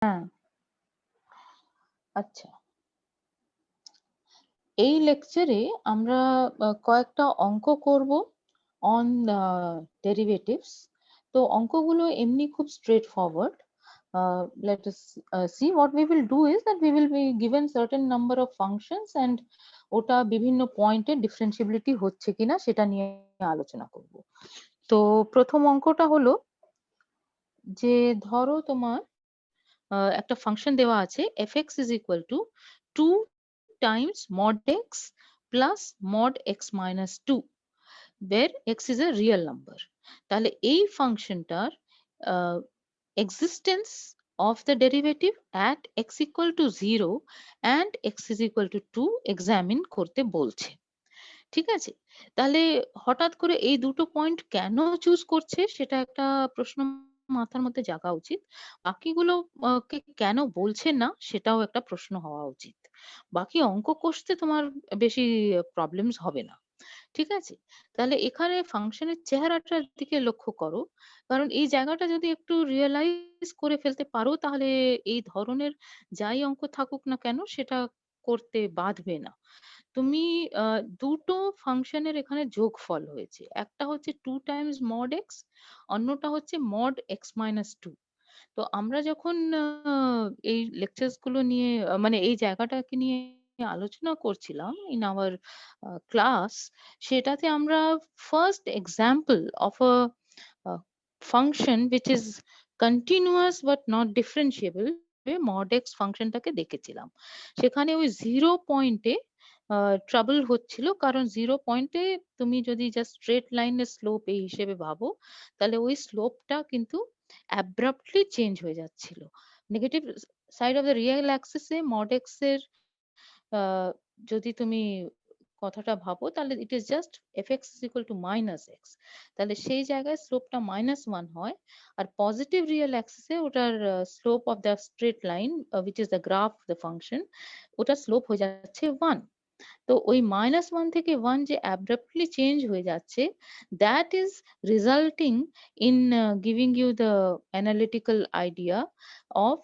হ্যাঁ, আচ্ছা। এই লেকচারে আমরা কয়েকটা অঙ্ক করব অন ডেরিভেটিভস। তো অঙ্কগুলো এমনি খুব straight forward. Let us see. What we will do is that we will be given certain number of functions and ওটা বিভিন্ন পয়েন্টে ডিফারেন্সিবিলিটি হচ্ছে কিনা সেটা নিয়ে আলোচনা করব। তো প্রথম অঙ্কটা হলো যে ধরো তোমার একটা ফাংশন দেওয়া আছে fx is equal to 2 times mod x plus mod x minus 2 where x is a real number। তাহলে এই ফাংশনটার existence of the derivative at x equal to 0 and x is equal to 2 examine করতে বলছে। ঠিক আছে? তাহলে হঠাৎ করে এই দুটো পয়েন্ট কেন চুজ করছে সেটা একটা প্রশ্ন মাথার মধ্যে জাগা উচিত। বাকিগুলো কে কেন বলছে না সেটাও একটা প্রশ্ন হওয়া উচিত। বাকি অঙ্ক কষতে তোমার বেশি প্রবলেমস হবে না। ঠিক আছে? তাহলে এখানে ফাংশনের চেহারাটার দিকে লক্ষ্য করো। কারণ এই জায়গাটা যদি একটু রিয়ালাইজ করে ফেলতে পারো তাহলে এই ধরনের যাই অঙ্ক থাকুক না কেন সেটা করতে বাধবে না। তুমি দুটো ফাংশনের এখানে যোগফল হয়েছে। একটা হচ্ছে 2 টাইমস mod x, অন্যটা হচ্ছে mod x minus 2। তো আমরা যখন এই লেকচারস গুলো নিয়ে মানে এই জায়গাটাকে নিয়ে আলোচনা করছিলাম ইন আওয়ার ক্লাস, সেটাতে আমরা first example of a function which is continuous but not differentiable mod x ফাংশনটাকে দেখেছিলাম। সেখানে ওই 0 পয়েন্টে ট্রাবল হচ্ছিল, কারণ 0 পয়েন্টে তুমি যদি জাস্ট স্ট্রেট লাইনের স্লোপ এই হিসেবে ভাবো তাহলে ওই স্লোপটা কিন্তু অ্যাব্রাপ্টলি চেঞ্জ হয়ে যাচ্ছিল। Negative side of the real অ্যাক্সিসে mod x এর আহ, যদি তুমি কথাটা ভাবো তাহলে it is just fx is equal to minus x। তাহলে সেই জায়গায় স্লোপটা -1 হয়। আর পজিটিভ রিয়েল অ্যাক্সিসে ওটার slope of the straight line which is the graph of the function, ওটার স্লোপ হয়ে যাচ্ছে 1। তো ওই -1 থেকে 1 যে abruptly চেঞ্জ হয়ে যাচ্ছে, that is resulting in giving you the analytical idea of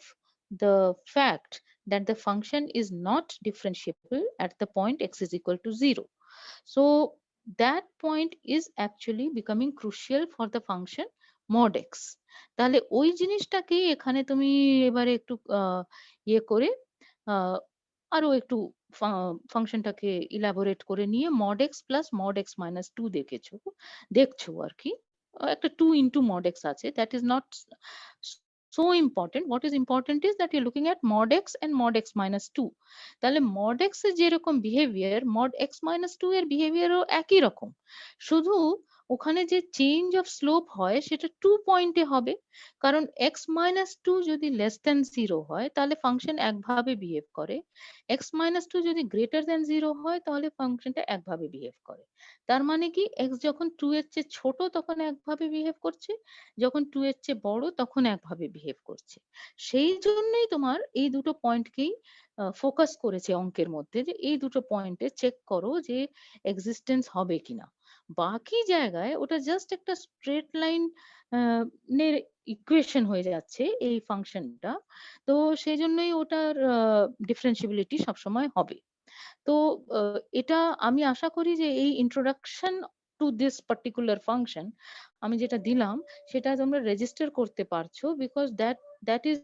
the fact that the function is not differentiable at the point x is equal to 0. So that point is actually becoming crucial for the function mod x। তাহলে ওই জিনিসটাকেই এখানে তুমি এবারে একটু ইয়ে করে আহ, আরো একটু ফাংশনটাকে ইলাবোরেট করে নিয়ে mod x plus mod x minus 2 দেখছো আর কি। একটা 2 into mod x আছে, that is not so important. What is important is that you're looking at mod x and mod x minus 2। তাহলে mod x এর যেরকম behaviour mod x minus 2 এর বিহেভিয়ারও একই রকম, শুধু ওখানে যে চেঞ্জ অফ স্লোপ হয় সেটা 2 পয়েন্টে হবে। কারণ x minus 2 যদি লেস দেন 0 হয় তাহলে ফাংশন একভাবে বিহেভ করে, x minus 2 যদি গ্রেটার দেন 0 হয় তাহলে ফাংশনটা একভাবে বিহেভ করে। তার মানে কি x যখন 2 এর চেয়ে ছোট তখন একভাবে বিহেভ করছে, যখন 2 এর চেয়ে বড় তখন একভাবে বিহেভ করছে। সেই জন্যই তোমার এই দুটো পয়েন্টকেই ফোকাস করেছে অঙ্কের মধ্যে, যে এই দুটো পয়েন্টে চেক করো যে এক্সিস্টেন্স হবে কিনা। বাকি জায়গায় ওটা জাস্ট একটা স্ট্রেট লাইন নের ইকুয়েশন হয়ে যাচ্ছে এই ফাংশনটা। তো সেই জন্যই ওটার ডিফারেন্সিবিলিটি সবসময় হবে। তো এটা আমি আশা করি যে এই introduction to this particular function আমি যেটা দিলাম সেটা তোমরা রেজিস্টার করতে পারছো, because that is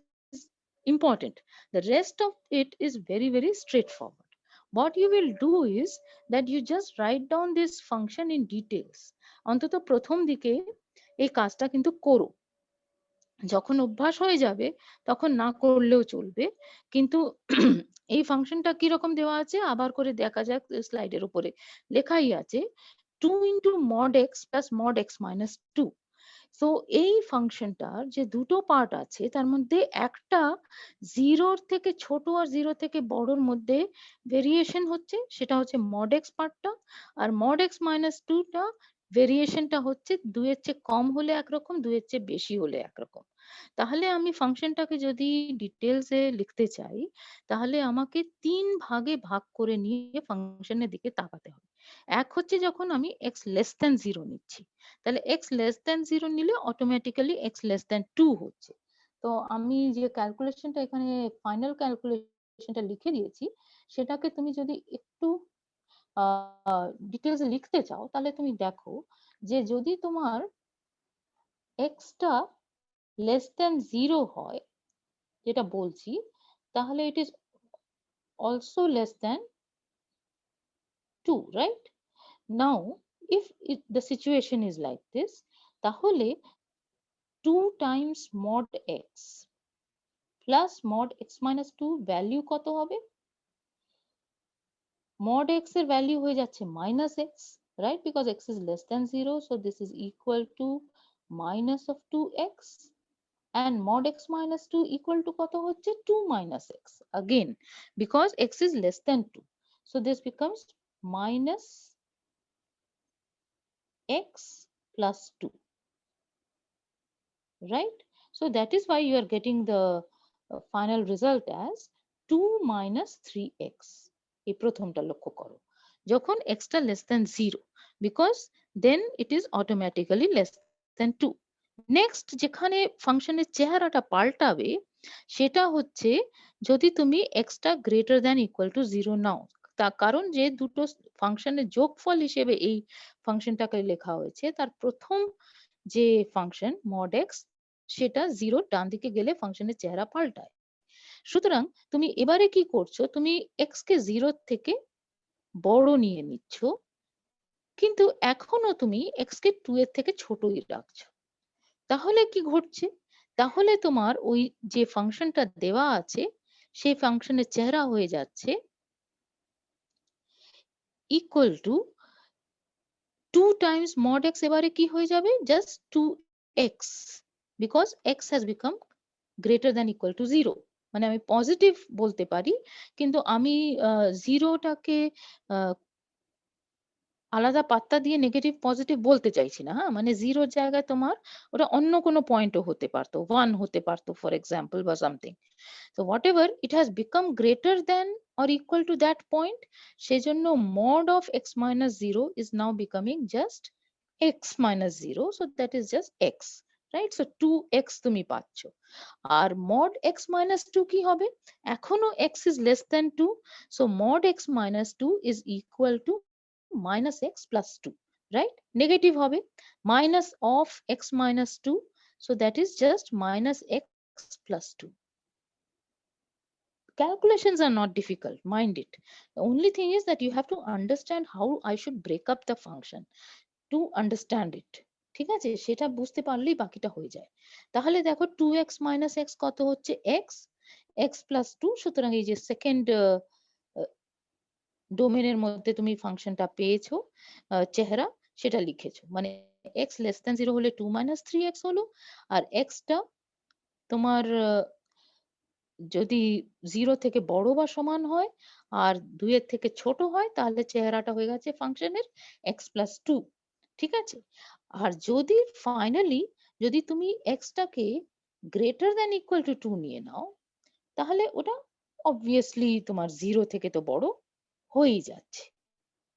important. The rest of it is very very straightforward. What you will do is that you just write down this function in details। অন্তত প্রথম দিকে এই কাজটা কিন্তু করো, যখন অভ্যাস হয়ে যাবে তখন না করলেও চলবে। কিন্তু এই ফাংশনটা কিরকম দেওয়া আছে আবার করে দেখা যাক, স্লাইডের উপরে লেখাই আছে 2 into mod x plus mod x minus 2। তো এই ফাংশনটার যে দুটো পার্ট আছে তার মধ্যে একটা 0 থেকে ছোট আর 0 থেকে বড়র মধ্যে ভেরিয়েশন হচ্ছে, সেটা হচ্ছে mod x পার্টটা। আর mod x minus 2 টা ভেরিয়েশনটা হচ্ছে 2 এর চেয়ে কম হলে একরকম, 2 এর চেয়ে বেশি হলে একরকম। তাহলে আমি ফাংশনটাকে যদি ডিটেলসে লিখতে চাই তাহলে আমাকে 3 ভাগে ভাগ করে নিয়ে ফাংশনের দিকে তাকাতে হবে। এক হচ্ছে যখন আমি x লেস দ্যান 0 নিচ্ছি, তাহলে x লেস দ্যান 0 নিলে অটোমেটিক্যালি x লেস দ্যান 2 হচ্ছে। তো আমি যে ক্যালকুলেশনটা এখানে ফাইনাল ক্যালকুলেশনটা লিখে দিয়েছি, সেটাকে তুমি যদি একটু ডিটেলস লিখতে চাও তাহলে তুমি দেখো যে যদি তোমার এক্সটা লেস দেন 0 হয়, যেটা বলছি, তাহলে it is also less than 2, right? Now if the situation is like this, তাহলে 2 times mod x plus mod x minus 2 value কত হবে? Mod x এর ভ্যালু হয়ে যাচ্ছে minus x, right? Because x is less than 0, so this is equal to minus of 2x, and mod x minus 2 equal to কত হচ্ছে? 2 minus x, again because x is less than 2, so this becomes minus x plus 2, right? So that is why you are getting the final result as 2 minus 3x. এই প্রথমটা লক্ষ্য করো, যখন x টা less than 0, because then it is automatically less than 2. Next যেখানে ফাংশনের চেহারাটা পাল্টাবে সেটা হচ্ছে যদি তুমি x টা গ্রেটার দ্যান ইকুয়াল টু 0 নাও, তার কারণ যে দুটো ফাংশনের যোগফল হিসেবে এই ফাংশনটাকে লেখা হয়েছে, তার প্রথম যে ফাংশন mod x সেটা 0 ডান দিকে গেলে ফাংশনের চেহারা পাল্টায়। সুতরাং তুমি এবারে কি করছো, তুমি x কে 0 থেকে বড় নিয়ে নিচ্ছ, কিন্তু এখনো তুমি x কে 2 এর থেকে ছোটই রাখছো। তাহলে কি ঘটছে, তাহলে তোমার ওই যে ফাংশনটা দেওয়া আছে সেই ফাংশনের চেহারা হয়ে যাচ্ছে equal to 2 times mod x, এবারে কি হয়ে যাবে, just 2x, because x has become greater than equal to 0, মানে আমি পজিটিভ বলতে পারি, কিন্তু আমি জিরোটাকে আলাদা পাত্তা দিয়ে নেগেটিভ পজিটিভ বলতে চাইছি না। হ্যাঁ, মানে জিরোর জায়গায় তোমার ওটা অন্য কোনো পয়েন্টও হতে পারতো, 1 হতে পারতো ফর এক্সাম্পল বা something. So whatever it has become greater than or equal to that point, সেজন্য mod of x minus 0 is now becoming just x minus 0, so that is just x, right? So 2x তুমি পাচ্ছ। আর mod x minus 2 কি হবে, এখনো x is less than 2, so mod x minus 2 is equal to minus x plus 2, right? Negative হবে, minus of x minus 2, so that is just minus x plus 2. Calculations are not difficult, mind it. The only thing is that you have to understand how I should break up the function to understand it. ঠিক আছে, সেটা বুঝতে পারলেই বাকিটা হয়ে যায়। তাহলে দেখো 2x minus x কত হচ্ছে, x, x plus 2, সুতরাং এই যে সেকেন্ড ডোমেনের মধ্যে তুমি ফাংশনটা পেয়েছো, চেহারা সেটা লিখেছো, মানে x less than 0 হলে 2 minus 3x হলো, আর x টা তোমার যদি 0 থেকে বড় বা সমান হয় আর 2 এর থেকে ছোট হয় তাহলে চেহারাটা হয়ে গেছে ফাংশনের x plus 2, ঠিক আছে? আর যদি ফাইনালি যদি তুমি x টাকে গ্রেটার দ্যান ইকুয়াল টু 2 নিয়ে নাও, তাহলে ওটা অবভিয়াসলি তোমার 0 থেকে তো বড় হয়েই যাচ্ছে,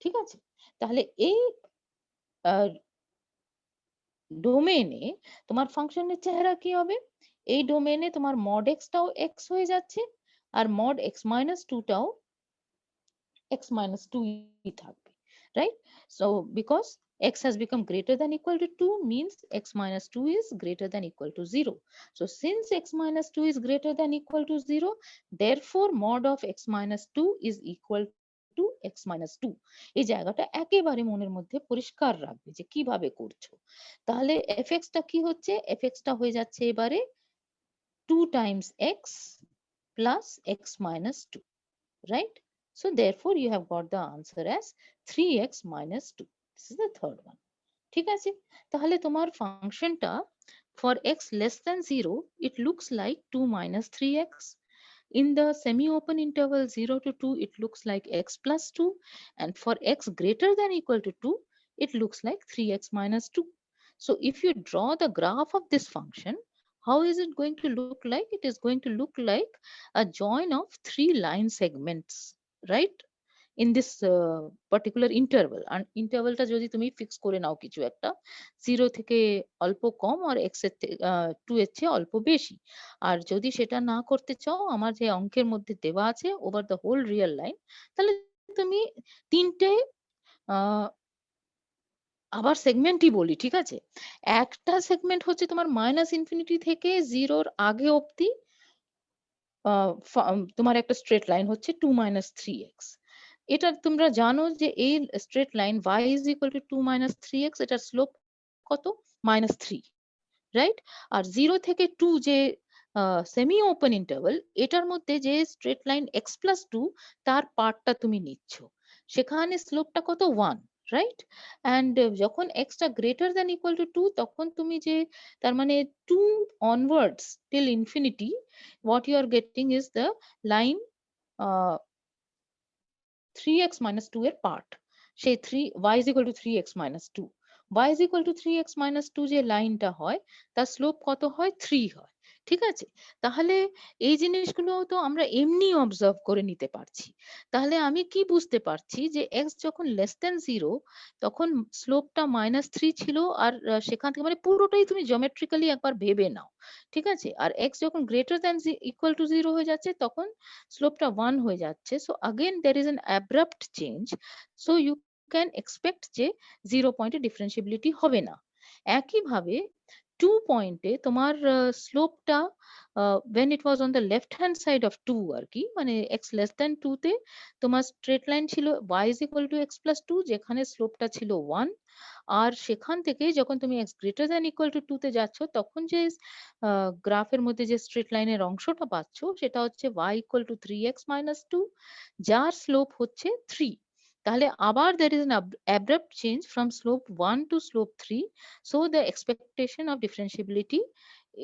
ঠিক আছে? তাহলে এই ডোমেনে তোমার ফাংশনের চেহারা কি হবে, এই ডোমেনে তোমার mod x টাও x হয়ে যাচ্ছে আর mod x minus 2 টাও x minus 2 ই থাকবে, right? So because x has become greater than equal to 2 means x minus 2 is greater than equal to 0. So since x minus 2 is greater than equal to 0, therefore mod of x minus 2 is equal to x minus 2. এই জায়গাটা একেবারে মনের মধ্যে পরিষ্কার রাখবে যে কিভাবে করছো। তাহলে fx টা কি হচ্ছে, fx টা হয়ে যাচ্ছে এবারে 2 times x plus x minus 2, right? So therefore you have got the answer as 3x minus 2. This is the third one. ঠিক আছে, তাহলে তোমার ফাংশনটা for x less than 0 it looks like 2 minus 3x. In the semi-open interval 0 to 2 it looks like x plus 2, and for x greater than equal to 2 it looks like 3x minus 2. So if you draw the graph of this function, how is it going to look like? It is going to look like a join of 3 line segments, right? in this particular interval, and ইন্টারভালটা যদি তুমি fix করে নাও কিছু একটা 0 থেকে অল্প কম আর x এর 2 এর চেয়ে অল্প বেশি। আর যদি সেটা না করতে চাও আমার যে অঙ্কের মধ্যে দেওয়া আছে over the whole real line, তাহলে তুমি ৩ টে আ আবার সেগমেন্টই বলি, ঠিক আছে? একটা সেগমেন্ট হচ্ছে তোমার -ইনফিনিটি থেকে 0 র আগে অব্দি আ তোমার একটা স্ট্রেইট লাইন হচ্ছে 2 3x। এটা তোমরা জানো যে এই স্ট্রেইট লাইন y = 2 3x, এটার স্লোপ কত? -3, রাইট? আর 0 থেকে 2 যে সেমি ওপেন ইন্টারভাল, এটার মধ্যে যে স্ট্রেইট লাইন x + 2 তার পার্টটা তুমি নিচ্ছ। সেখানে স্লোপটা কত? 1, রাইট? অ্যান্ড যখন x টা গ্রেটার দ্যান ইকুয়াল টু 2 তখন তুমি যে তার মানে 2 onwards till infinity what you are getting is the line 3x - 2 এর পার্ট। সেই y = 3x - 2, y = 3x - 2 যে লাইনটা হয় তার স্লোপ কত হয়? 3 হয়। ঠিক আছে? তাহলে এই জিনিসগুলো তো আমরা এমনি অবজার্ভ করে নিতে পারছি। তাহলে আমি কি বুঝতে পারছি যে x যখন লেস দ্যান 0 তখন স্লোপটা -3 ছিল, আর সেখান থেকে মানে পুরোটাই তুমি জিওমেট্রিক্যালি একবার ভেবে নাও। ঠিক আছে? আর x যখন গ্রেটার দ্যান ইকুয়াল টু 0 হয়ে যাচ্ছে তখন স্লোপটা 1 হয়ে যাচ্ছে। So again there is an abrupt change. So you can expect যে 0 পয়েন্টে ডিফারেন্সিবিলিটি হবে না। একইভাবে 2 পয়েন্টে তোমার স্লোপটা when it was on the left hand side of 2 আরকি, মানে x less than 2 তে তোমার স্ট্রেইট লাইন ছিল y = x + 2 যেখানে স্লোপটা ছিল 1। আর সেখান থেকে যখন তুমি x greater than equal to 2 তে যাচ্ছ তখন যে গ্রাফের মধ্যে যে স্ট্রেইট লাইনের অংশটা পাচ্ছ সেটা হচ্ছে y = 3x - 2 যার স্লোপ হচ্ছে 3। তাহলে আবার there is an abrupt change from slope 1 to slope 3. So the expectation of differentiability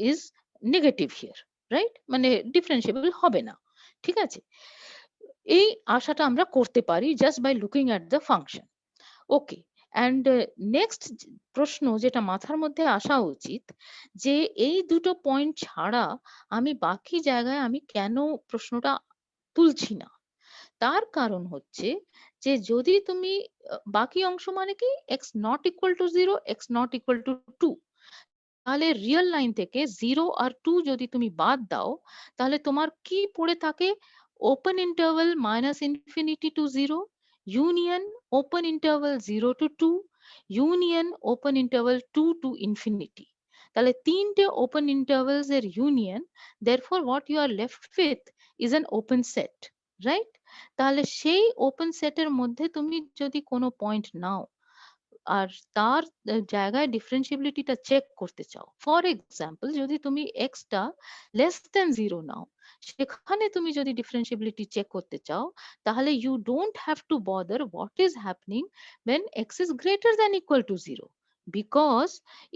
is negative here, right? মানে ডিফারেন্সিয়েবল হবে না। ঠিক আছে? এই আশাটা আমরা করতে পারি just by looking at the function. Okay. And next প্রশ্ন যেটা মাথার মধ্যে আসা উচিত যে এই দুটো পয়েন্ট ছাড়া আমি বাকি জায়গায় আমি কেন প্রশ্নটা তুলছি না? তার কারণ হচ্ছে যে যদি তুমি বাকি অংশ মানে কি x not equal to 0, x not equal to 2, তাহলে রিয়েল লাইন থেকে 0 আর 2 যদি তুমি বাদ দাও তাহলে তোমার কি পড়ে থাকে? Open interval -infinity two 0, union open interval 0 to 2, union open interval 2 to infinity। তাহলে তিনটে ওপেন ইন্টারভালস এর union, therefore what you are left with is an open set, right? তাহলে সেই ওপেন সেটের মধ্যে তুমি যদি কোনো পয়েন্ট নাও আর তার জায়গায় ডিফারেন্সিবিলিটিটা চেক করতে চাও। ফর এক্সাম্পল যদি তুমি x টা লেস দ্যান 0 নাও, সেখানে তুমি যদি ডিফারেন্সিবিলিটি চেক করতে চাও তাহলে you don't have to bother what is happening when x is greater than equal to 0. Because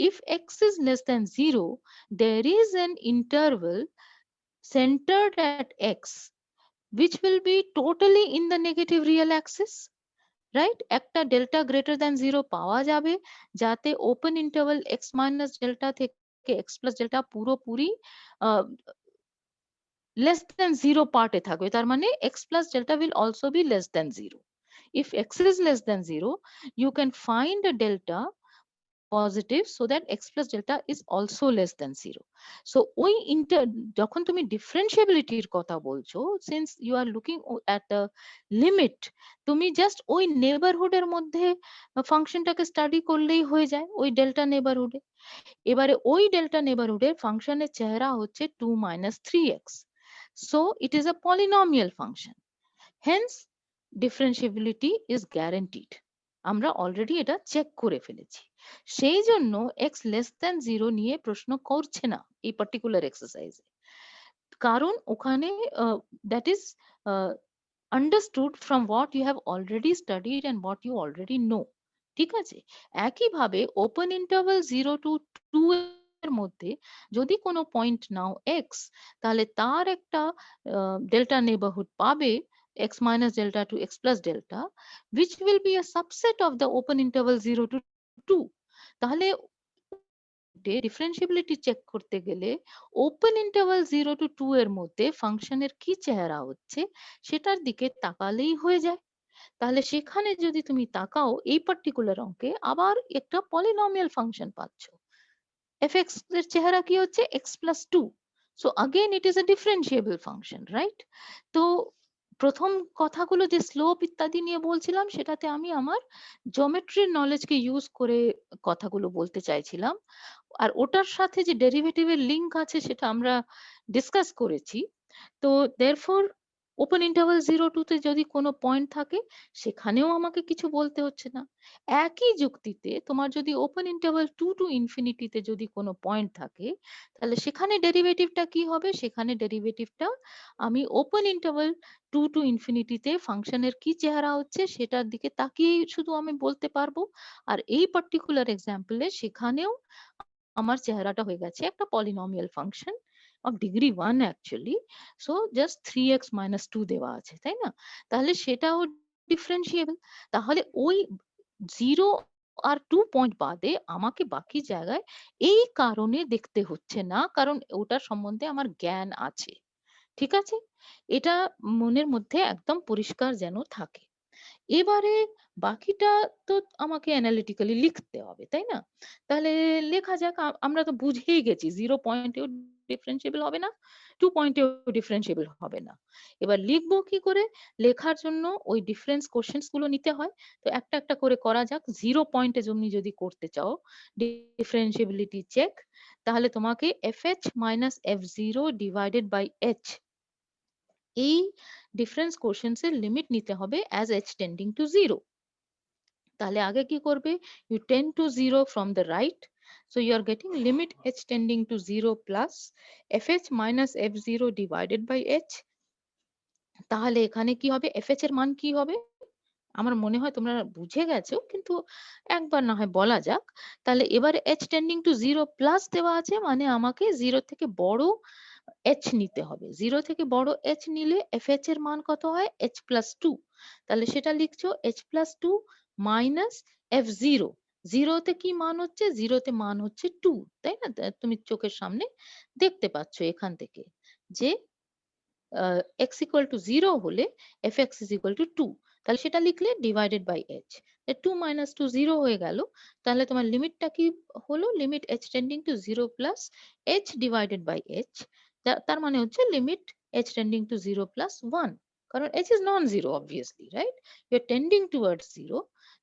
if x is less than 0, there is an interval centered at x which will be totally in the negative real axis. Right? একটা delta greater than 0 পাওয়া যাবে যাতে open interval x minus delta থেকে x plus delta পুরোপুরি less than 0 পার্টে থাকবে। তার মানে x plus delta will also be less than 0. If x is less than 0, you can find a delta positive so that x plus delta is also less than 0. So ওই যখন তুমি ডিফারেন্সিয়াবিলিটির কথা বলছো, since you are looking at the limit, তুমি just ওই neighbourhood এর মধ্যে ফাংশনটাকে study করলেই হয়ে যায় ওই ডেল্টা নেবারহুডে। এবারে ওই ডেল্টা নেবারহুডের ফাংশনের চেহারা হচ্ছে 2 3x. So it is a polynomial function. Hence differentiability is guaranteed. আমরা অলরেডি এটা চেক করে ফেলেছি। সেই জন্য x লেস দ্যান 0 নিয়ে প্রশ্ন করছে না এই পার্টিকুলার এক্সারসাইজে। কারণ ওখানে that is understood from what you have already studied and what you already know. ঠিক আছে? একইভাবে ওপেন ইন্টারভাল 0 to 2 এর মধ্যে যদি কোনো পয়েন্ট নাও x, তাহলে তার একটা ডেল্টা নেবারহুড পাবে x minus delta to x plus delta, which will be a subset of the open interval 0 to 2. তাহলে ডিফারেন্সিবিলিটি চেক করতে গেলে ওপেন ইন্টারভাল 0 to 2 এর মধ্যে ফাংশনের কি চেহারা হচ্ছে সেটার দিকে তাকালেই হয়ে যায়। তাহলে সেখানে যদি তুমি তাকাও এই পার্টিকুলার অঙ্কে আবার একটা পলিনোমিয়াল ফাংশন পাচ্ছ। fx এর চেহারা কি হচ্ছে x plus 2. So again it is a differentiable function, right? তো প্রথম কথাগুলো যে স্লোপ ইত্যাদি নিয়ে বলছিলাম সেটাতে আমি আমার জিওমেট্রির নলেজকে ইউজ করে কথাগুলো বলতে চাইছিলাম। আর ওটার সাথে যে ডেরিভেটিভের লিঙ্ক আছে সেটা আমরা ডিসকাস করেছি। তো therefore ওপেন ইন্টারভাল 0 2 তে যদি কোনো পয়েন্ট থাকে সেখানেও আমাকে কিছু বলতে হচ্ছে না। একই যুক্তিতে তোমার যদি ওপেন ইন্টারভাল 2 টু ইনফিনিটিতে যদি কোনো পয়েন্ট থাকে তাহলে সেখানে ডেরিভেটিভটা কি হবে? সেখানে ডেরিভেটিভটা আমি ওপেন ইন্টারভাল 2 টু ইনফিনিটিতে ফাংশনের কি চেহারা হচ্ছে সেটার দিকে তাকিয়েই শুধু আমি বলতে পারবো। আর এই পার্টিকুলার এক্সাম্পলে সেখানেও আমার চেহারাটা হয়ে গেছে একটা polynomial function of degree 1 actually. So just 3x minus 2 দেওয়া আছে, তাই না? তাহলে সেটাও ডিফারেন্সিয়েবল। তাহলে ওই 0 আর 2 পয়েন্ট বাদে আমাকে বাকি জায়গায় এই কারণে দেখতে হচ্ছে না, কারণ ওটার সম্বন্ধে আমার জ্ঞান আছে। ঠিক আছে? এটা মনের মধ্যে একদম পরিষ্কার যেন থাকে। এবারে বাকিটা তো আমাকে অ্যানালিটিক্যালি লিখতে হবে, তাই না? তাহলে লেখা যাক। আমরা তো বুঝেই গেছি 0 পয়েন্টেও ডিফারেন্সিয়েবল হবে না, 2 পয়েন্টেও ডিফারেন্সিয়েবল হবে না। এবার লিখবো কি করে? লেখার জন্য ওই ডিফারেন্স কোশ্চেনস গুলো নিতে হয়। তো একটা একটা করে করা যাক। 0 পয়েন্টে তুমি যদি করতে চাও ডিফারেন্সিবিলিটি চেক, তাহলে তোমাকে fh minus f0 divided by h এই ডিফারেন্স কোশ্চেনস এর লিমিট নিতে হবে as h tending to 0। তাহলে আগে কি করবে? You tend to 0 from the right. So you are getting limit h tending to 0 plus fh minus f0 divided by h. তাহলে এখানে কি হবে? fh এর মান কি হবে? আমার মনে হয় তোমরা বুঝে গেছো, কিন্তু একবার না হয় বলা যাক। তাহলে এবারে h tending to 0 প্লাস দেওয়া আছে, মানে আমাকে 0 থেকে বড় h নিতে হবে। 0 থেকে বড় h নিলে fh এর মান কত হয়? h plus 2। তাহলে সেটা লিখছো h plus 2 মাইনাস f0। 0 তে কি মান হচ্ছে? 0 তে মান হচ্ছে 2, তাই না? তুমি চোখের সামনে দেখতে পাচ্ছ এখান থেকে যে x equal to 0 হলে fx is equal to 2। তাহলে সেটা লিখলে ডিভাইডেড বাই h। 2 মাইনাস 2 0 হয়ে গেল। তাহলে তোমার লিমিটটা কি হলো? Limit h tending to 0 plus h divided by h। তার মানে হচ্ছে limit h tending to 0 plus 1। কারণ h is non-zero obviously, right? You're tending towards 0.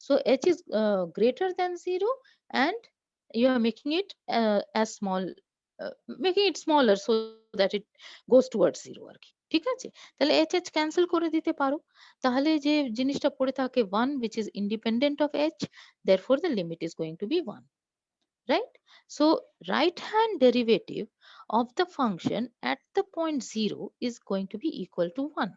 So h is greater than 0 and you are making it as small, making it smaller so that it goes towards 0 আর কি। ঠিক আছে? তাহলে h cancel করে দিতে পারো। তাহলে যে জিনিসটা পড়ে থাকে 1 which is independent of h, therefore the limit is going to be 1, right? So right hand derivative of the function at the point 0 is going to be equal to 1.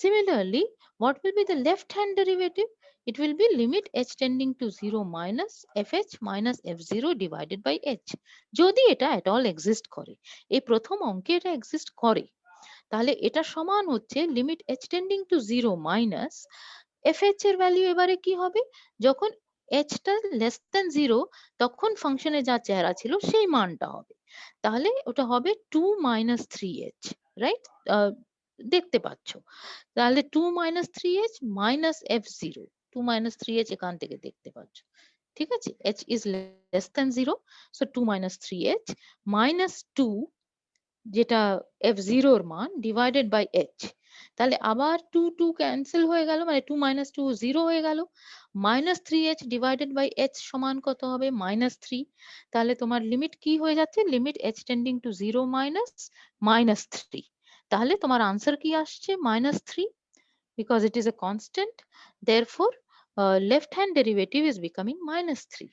Similarly, what will be the left hand derivative? It will be limit h tending to 0 minus fh minus f0 divided by h. যদি এটা at all exist করে, এই প্রথম অঙ্কে এটা exist করে, তাহলে এটা সমান হচ্ছে limit h tending to 0 minus fh এর ভ্যালু এবারে কি হবে? যখন h টা লেস দেন 0 তখন ফাংশনে যা চেহারা ছিল সেই মানটা হবে। তাহলে ওটা হবে 2 মাইনাস 3h, রাইট? দেখতে পাচ্ছ। তাহলে 2 minus 3h minus f0, 2 minus 3h এখান থেকে দেখতে পাচ্ছ। ঠিক আছে? h is less than 0, so 2 minus 3h minus 2 যেটা f0 এর মান ডিভাইডেড বাই h। তাহলে আবার 2 2 ক্যান্সেল হয়ে গেল, মানে 2 মাইনাস 2 0 হয়ে গেল। Minus 3h divided by h সমান কত হবে? মাইনাস 3। তাহলে তোমার লিমিট কি হয়ে যাচ্ছে? Limit h tending to 0 minus minus 3। তাহলে তোমার আনসার কি আসছে? Minus 3, because it is a constant. Therefore left hand derivative is becoming minus 3.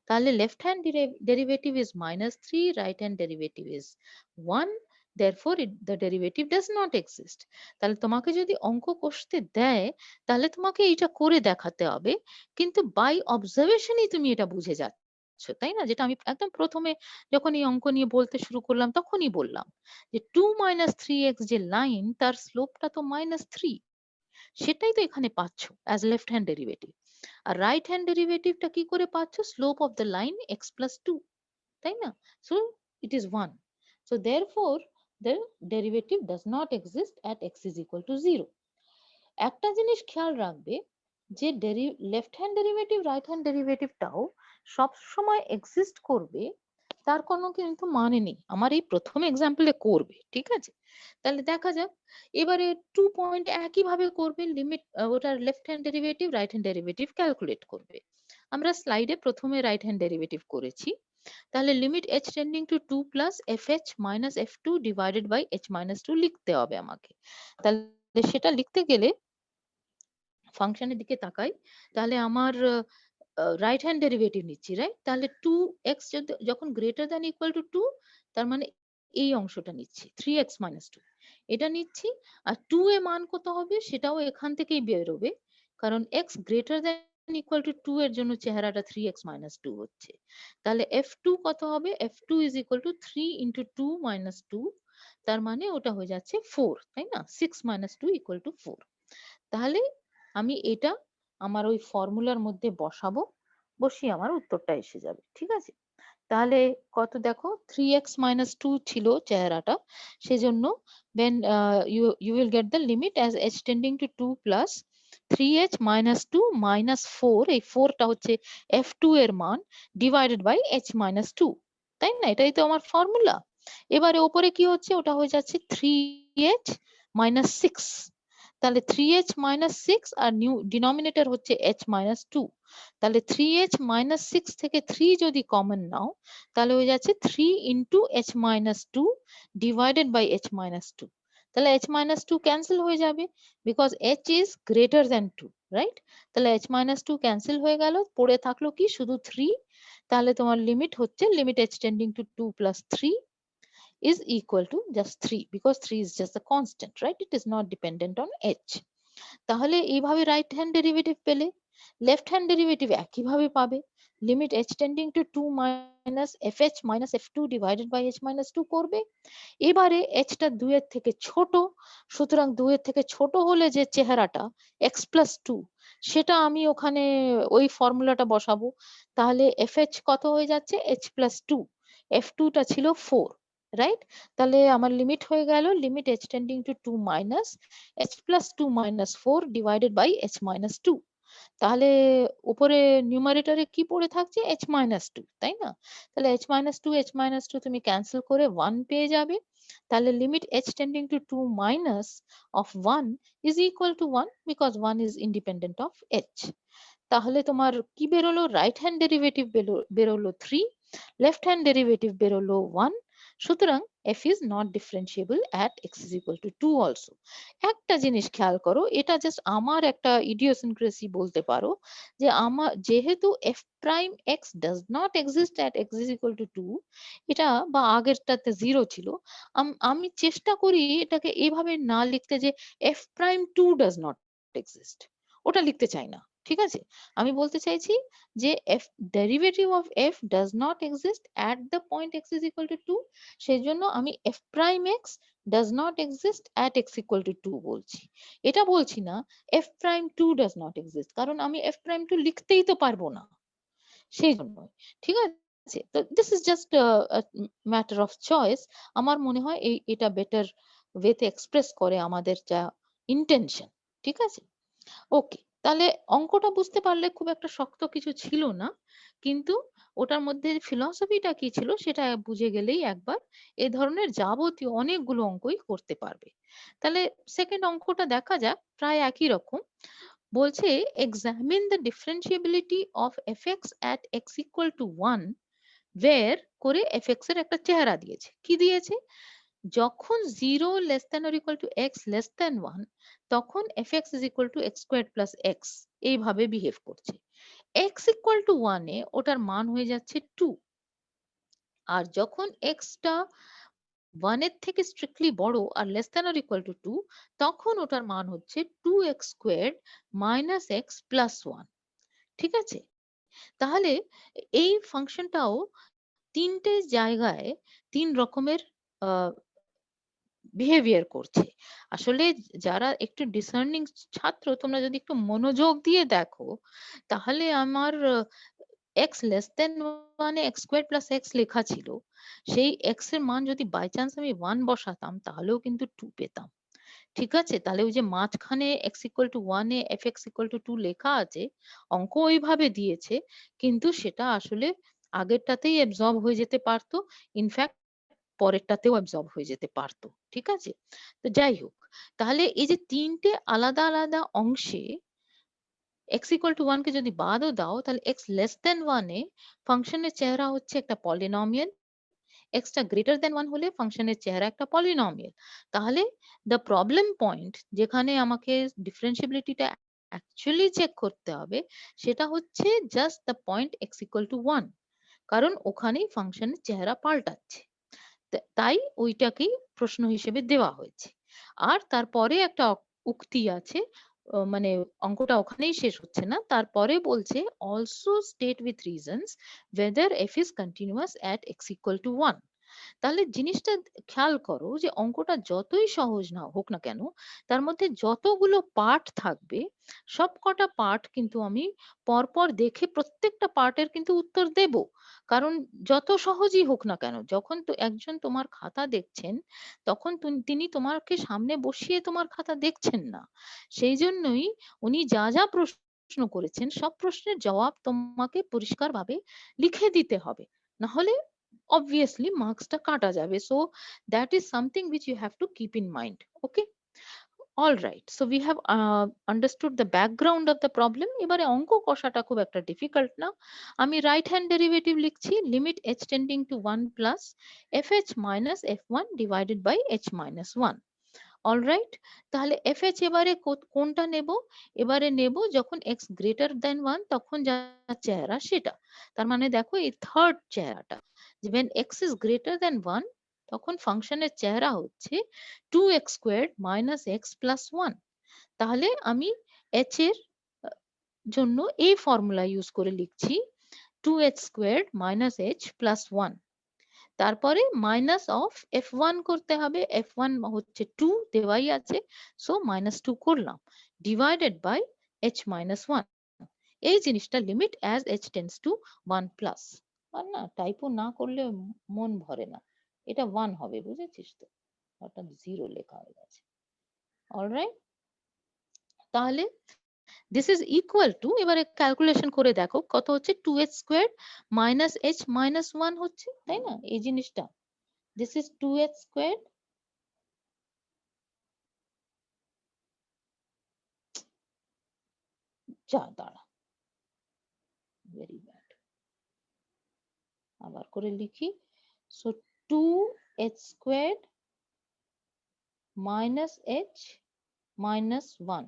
তাহলে left hand derivative is minus 3, right hand derivative is 1. Therefore the derivative does not exist. তাহলে তোমাকে যদি অঙ্ক কষতে দেয় তাহলে তোমাকে এটা করে দেখাতে হবে, কিন্তু বাই অবজারভেশনই তুমি এটা বুঝে যাচ্ছ, তাই না? যেটা আমি একদম প্রথমে যখন এই অঙ্ক নিয়ে বলতে শুরু করলাম তখনই বললাম যে 2 মাইনাস 3x যে লাইন তার স্লোপটা তো মাইনাস 3, সেটাই তো এখানে পাচ্ছ অ্যাজ লেফট হ্যান্ড ডেরিভেটিভ। আর রাইট হ্যান্ড ডেরিভেটিভটা কি করে পাচ্ছ? Slope of the line x plus 2, তাই না? So it is 1. So therefore the derivative does not exist at x is equal to 0. একটা জিনিস খেয়াল রাখবে যে left hand derivative right hand ডেরিভেটিভটাও সব সময় এক্সিস্ট করবে তার কোনো কিন্তু মানে নেই। আমার এই প্রথম এক্সাম্পলে করবে, ঠিক আছে? তাহলে দেখা যাক। এবারে 2 পয়েন্ট একই ভাবে করবে, লিমিট ওটার left hand derivative right hand derivative calculate করবে। আমরা স্লাইডে প্রথমে রাইট হ্যান্ড ডেরিভেটিভ করেছি। তাহলে limit h tending to 2 plus fh minus f2 divided by h minus 2 লিখতে হবে আমাকে। তাহলে সেটা লিখতে গেলে ফাংশনের দিকে তাকাই, তাহলে আমার রাইট হ্যান্ড ডেরিভেটিভ নিচ্ছি, রাইট? তাহলে 2x যখন গ্রেটার দ্যান ইকুয়াল টু 2, তার মানে এই অংশটা নিচ্ছি 3x মাইনাস 2 এটা নিচ্ছি। আর 2 এ মান কত হবে সেটাও এখান থেকেই বেরোবে, কারণ x greater than equal to 2 এর জন্য চেহারাটা 3x মাইনাস 2 হচ্ছে। তাহলে f2 কত হবে? f2 is equal two 3 into 2 minus 2, তার মানে ওটা হয়ে যাচ্ছে 4, তাই না? 6 মাইনাস 2 ইকুয়াল টু 4। তাহলে আমি এটা আমার ওই ফর্মুলার মধ্যে বসাবো, বসিয়ে আমার উত্তরটা এসে যাবে, ঠিক আছে? তাহলে কত দেখো, 3x minus 2 ছিল চেহারাটা, সেজন্য when you will get the limit as h tending to 2 plus 3h minus 2 minus 4, এই 4টা হচ্ছে f2 এর মান ডিভাইডেড বাই h minus 2, তাই না? এটাই তো আমার ফর্মুলা। এবারে ওপরে কি হচ্ছে, ওটা হয়ে যাচ্ছে 3h minus 6, তাহলে 3h minus 6 আর নিউ ডিনোমিনেটর হচ্ছে h minus 2, তাহলে 3h minus 6 থেকে 3 যদি কমন নাও তাহলে হয়ে যাচ্ছে 3 into h minus 2 divided by h minus 2, তাহলে h minus 2 ক্যান্সেল হয়ে যাবে because h is greater than 2, right? তাহলে h minus 2 ক্যান্সেল হয়ে গেল, পড়ে থাকলো কি শুধু 3। তাহলে তোমার লিমিট হচ্ছে limit h tending to 2 plus 3 is equal to just 3 because 3 is just a constant, right? It is not dependent on h. তাহলে এইভাবে রাইট হ্যান্ড ডেরিভেটিভ পেলে, লেফট হ্যান্ড ডেরিভেটিভ একইভাবে পাবে, limit h tending to 2 minus fh minus f2 divided by h minus 2 করবে। এবারে h টা 2 এর থেকে ছোট, সুতরাং 2 এর থেকে ছোট হলে যে চেহারাটা x প্লাস 2, সেটা আমি ওখানে ওই ফর্মুলাটা বসাবো। তাহলে fh কত হয়ে যাচ্ছে? h প্লাস 2, f2 টা ছিল 4, রাইট? তাহলে আমার লিমিট হয়ে গেল limit h tending to 2 minus h plus 2 minus 4 divided by h minus 2, তাহলে উপরে নিউমারেটরে কি পড়ে থাকছে? h minus 2, তাই না? তাহলে h minus 2 তুমি ক্যান্সেল করে 1 পেয়ে যাবে। তাহলে limit h tending to 2 minus of 1 is equal to 1 because 1 is independent of h. তাহলে তোমার কি বেরোলো? রাইট হ্যান্ড ডেরিভেটিভ বেরোলো 3, লেফট হ্যান্ড ডেরিভেটিভ বেরোলো 1, সুতরাং f is not differentiable at x is equal to 2 also. একটা জিনিস খেয়াল করো, এটা জাস্ট আমার একটা ইডিওসিনক্রেসি বলতে পারো, যে আমার যেহেতু f prime x does not exist at x is equal to 2, এটা বা আগেরটাতে 0 ছিল, আমি চেষ্টা করি এটাকে এভাবে না লিখতে যে f prime 2 does not exist, ওটা লিখতে চাই না, ঠিক আছে? আমি বলতে চাইছি যে f derivative of f does not exist at the point x is equal to 2, সেজন্য আমি f prime x does not exist at x equal to 2 বলছি। এটা বলছি না f prime 2 does not exist, কারণ আমি f prime 2 লিখতেই তো পারবো না, সেই জন্য, ঠিক আছে? তো this is just matter of choice. আমার মনে হয় এটা বেটার ওয়েতে এক্সপ্রেস করে আমাদের যা ইন্টেনশন, ঠিক আছে? ওকে, তাহলে অঙ্কটা বুঝতে পারলে খুব একটা শক্ত কিছু ছিল না, কিন্তু ওটার মধ্যে ফিলসফিটা কি ছিল সেটা বুঝে গেলেই একবার এ ধরনের যাবতীয় অনেকগুলো অঙ্কই করতে পারবে। তাহলে সেকেন্ড অঙ্কটা দেখা যাক, প্রায় একই রকম। বলছে examine the differentiability of fx at x equal to 1 where করে fx এর একটা চেহারা দিয়েছে। কি দিয়েছে? যখন 0 less than or equal to x less than 1, তখন fx is equal to x squared plus x, এইভাবে বিহেভ করছে। x equal to 1 এ ওটার মান হয়ে যাচ্ছে 2, আর যখন x টা 1 এর থেকে স্ট্রিক্টলি বড় আর less than or equal to 2, তখন ওটার মান হচ্ছে 2x squared minus x plus 1, ঠিক আছে? তাহলে এই ফাংশনটাও তিনটে জায়গায় তিন রকমের বিহেভিয়ার করছে। আসলে যারা একটু ডিসার্নিং ছাত্র, তোমরা যদি একটু মনোযোগ দিয়ে দেখো, তাহলে আমার x লেস দেন 1 এ x স্কয়ার প্লাস x লেখা ছিল, সেই x এর মান যদি বাই চান্স আমি 1 বসাতাম তাহলেও কিন্তু 2 পেতাম, ঠিক আছে? তাহলে ওই যে মাঝখানে x equal to 1 A fx equal to 2 লেখা আছে, অঙ্ক ওইভাবে দিয়েছে, কিন্তু সেটা আসলে আগেরটাতেই absorb হয়ে যেতে পারতো। ইনফ্যাক্ট পরেরটাতেও absorb হয়ে যেতে পারতো। ঠিক আছে? তো যাই হোক, তাহলে এই যে ৩ টে আলাদা, আলাদা অংশে x equal to 1 কে যদি বাদও দাও, তাহলে x less than 1 এ ফাংশনের চেহারা হচ্ছে একটা পলিনোমিয়াল, x টা গ্রেটার দ্যান 1 হলে ফাংশনের চেহারা একটা পলিনোমিয়াল। তাহলে দ্য প্রবলেম পয়েন্ট যেখানে আমাকে ডিফারেন্সিবিলিটিটা অ্যাকচুয়ালি চেক করতে হবে, সেটা হচ্ছে just the point x equal to 1, কারণ ওখানেই ফাংশনের চেহারা পাল্টাচ্ছে। তাই ওইটাকেই প্রশ্ন হিসেবে দেওয়া হয়েছে। আর তারপরে একটা উক্তি আছে, মানে অঙ্কটা ওখানেই শেষ হচ্ছে না, তারপরে বলছে also state with reasons whether f is continuous at x equal to 1। তাহলে জিনিসটা খেয়াল করো যে অঙ্কটা যতই সহজ না হোক না কেন, তার মধ্যে যতগুলো পার্ট থাকবে, সবকটা পার্ট কিন্তু আমি পরপর দেখে প্রত্যেকটা পার্টের কিন্তু উত্তর দেব। কারণ যত সহজই হোক না কেন, যখন তো একজন তোমার খাতা দেখছেন, তখন তিনি তোমাকে সামনে বসিয়ে তোমার খাতা দেখছেন না। সেই জন্যই উনি যা যা প্রশ্ন করেছেন, সব প্রশ্নের জবাব তোমাকে পরিষ্কারভাবে লিখে দিতে হবে, না হলে obviously marks টা কাটা যাবে। So that is something which you have to keep in mind. Okay, all right, so we have understood the background of the problem। এবারে অঙ্ক কষাটা খুব একটা ডিফিকাল্ট না। আমি রাইট হ্যান্ড ডেরিভেটিভ লিখছি, limit h tending to 1 plus fh minus f1 divided by h minus 1। Alright, তাহলে fh এবারে কোনটা নেব? এবারে নেব যখন x গ্রেটার দেন 1, তখন যা চেহারা সেটা। তার মানে দেখো এই থার্ড চেহারাটা, when x is greater than 1, তখন ফাংশনের চেহারা হচ্ছে 2x squared minus x plus 1। তাহলে আমি h এর জন্য এই ফর্মুলা ইউজ করে লিখছি 2h squared minus h plus 1। তারপরে মাইনাস অফ f1 করতে হবে, f1 হচ্ছে 2 দেওয়াই আছে, সো মাইনাস 2 করলাম, ডিভাইডেড বাই h মাইনাস 1। এই জিনিসটা limit as h tends to 1 plus. আর না টাইপও না করলে মন ভরে না, এটা 1 হবে, বুঝেছিস তো, অর্থাৎ 0 লেখা হয়ে গেছে। অলরাইট, তাহলে দিস ইজ ইকুয়াল টু, এবারে ক্যালকুলেশন করে দেখো কত হচ্ছে, 2h squared minus h minus 1 হচ্ছে, তাই না? এই জিনিসটা, this is 2h squared যা দাঁড়া, ভেরি ব্যাড, আবার করে লিখি, so 2h squared minus h minus 1,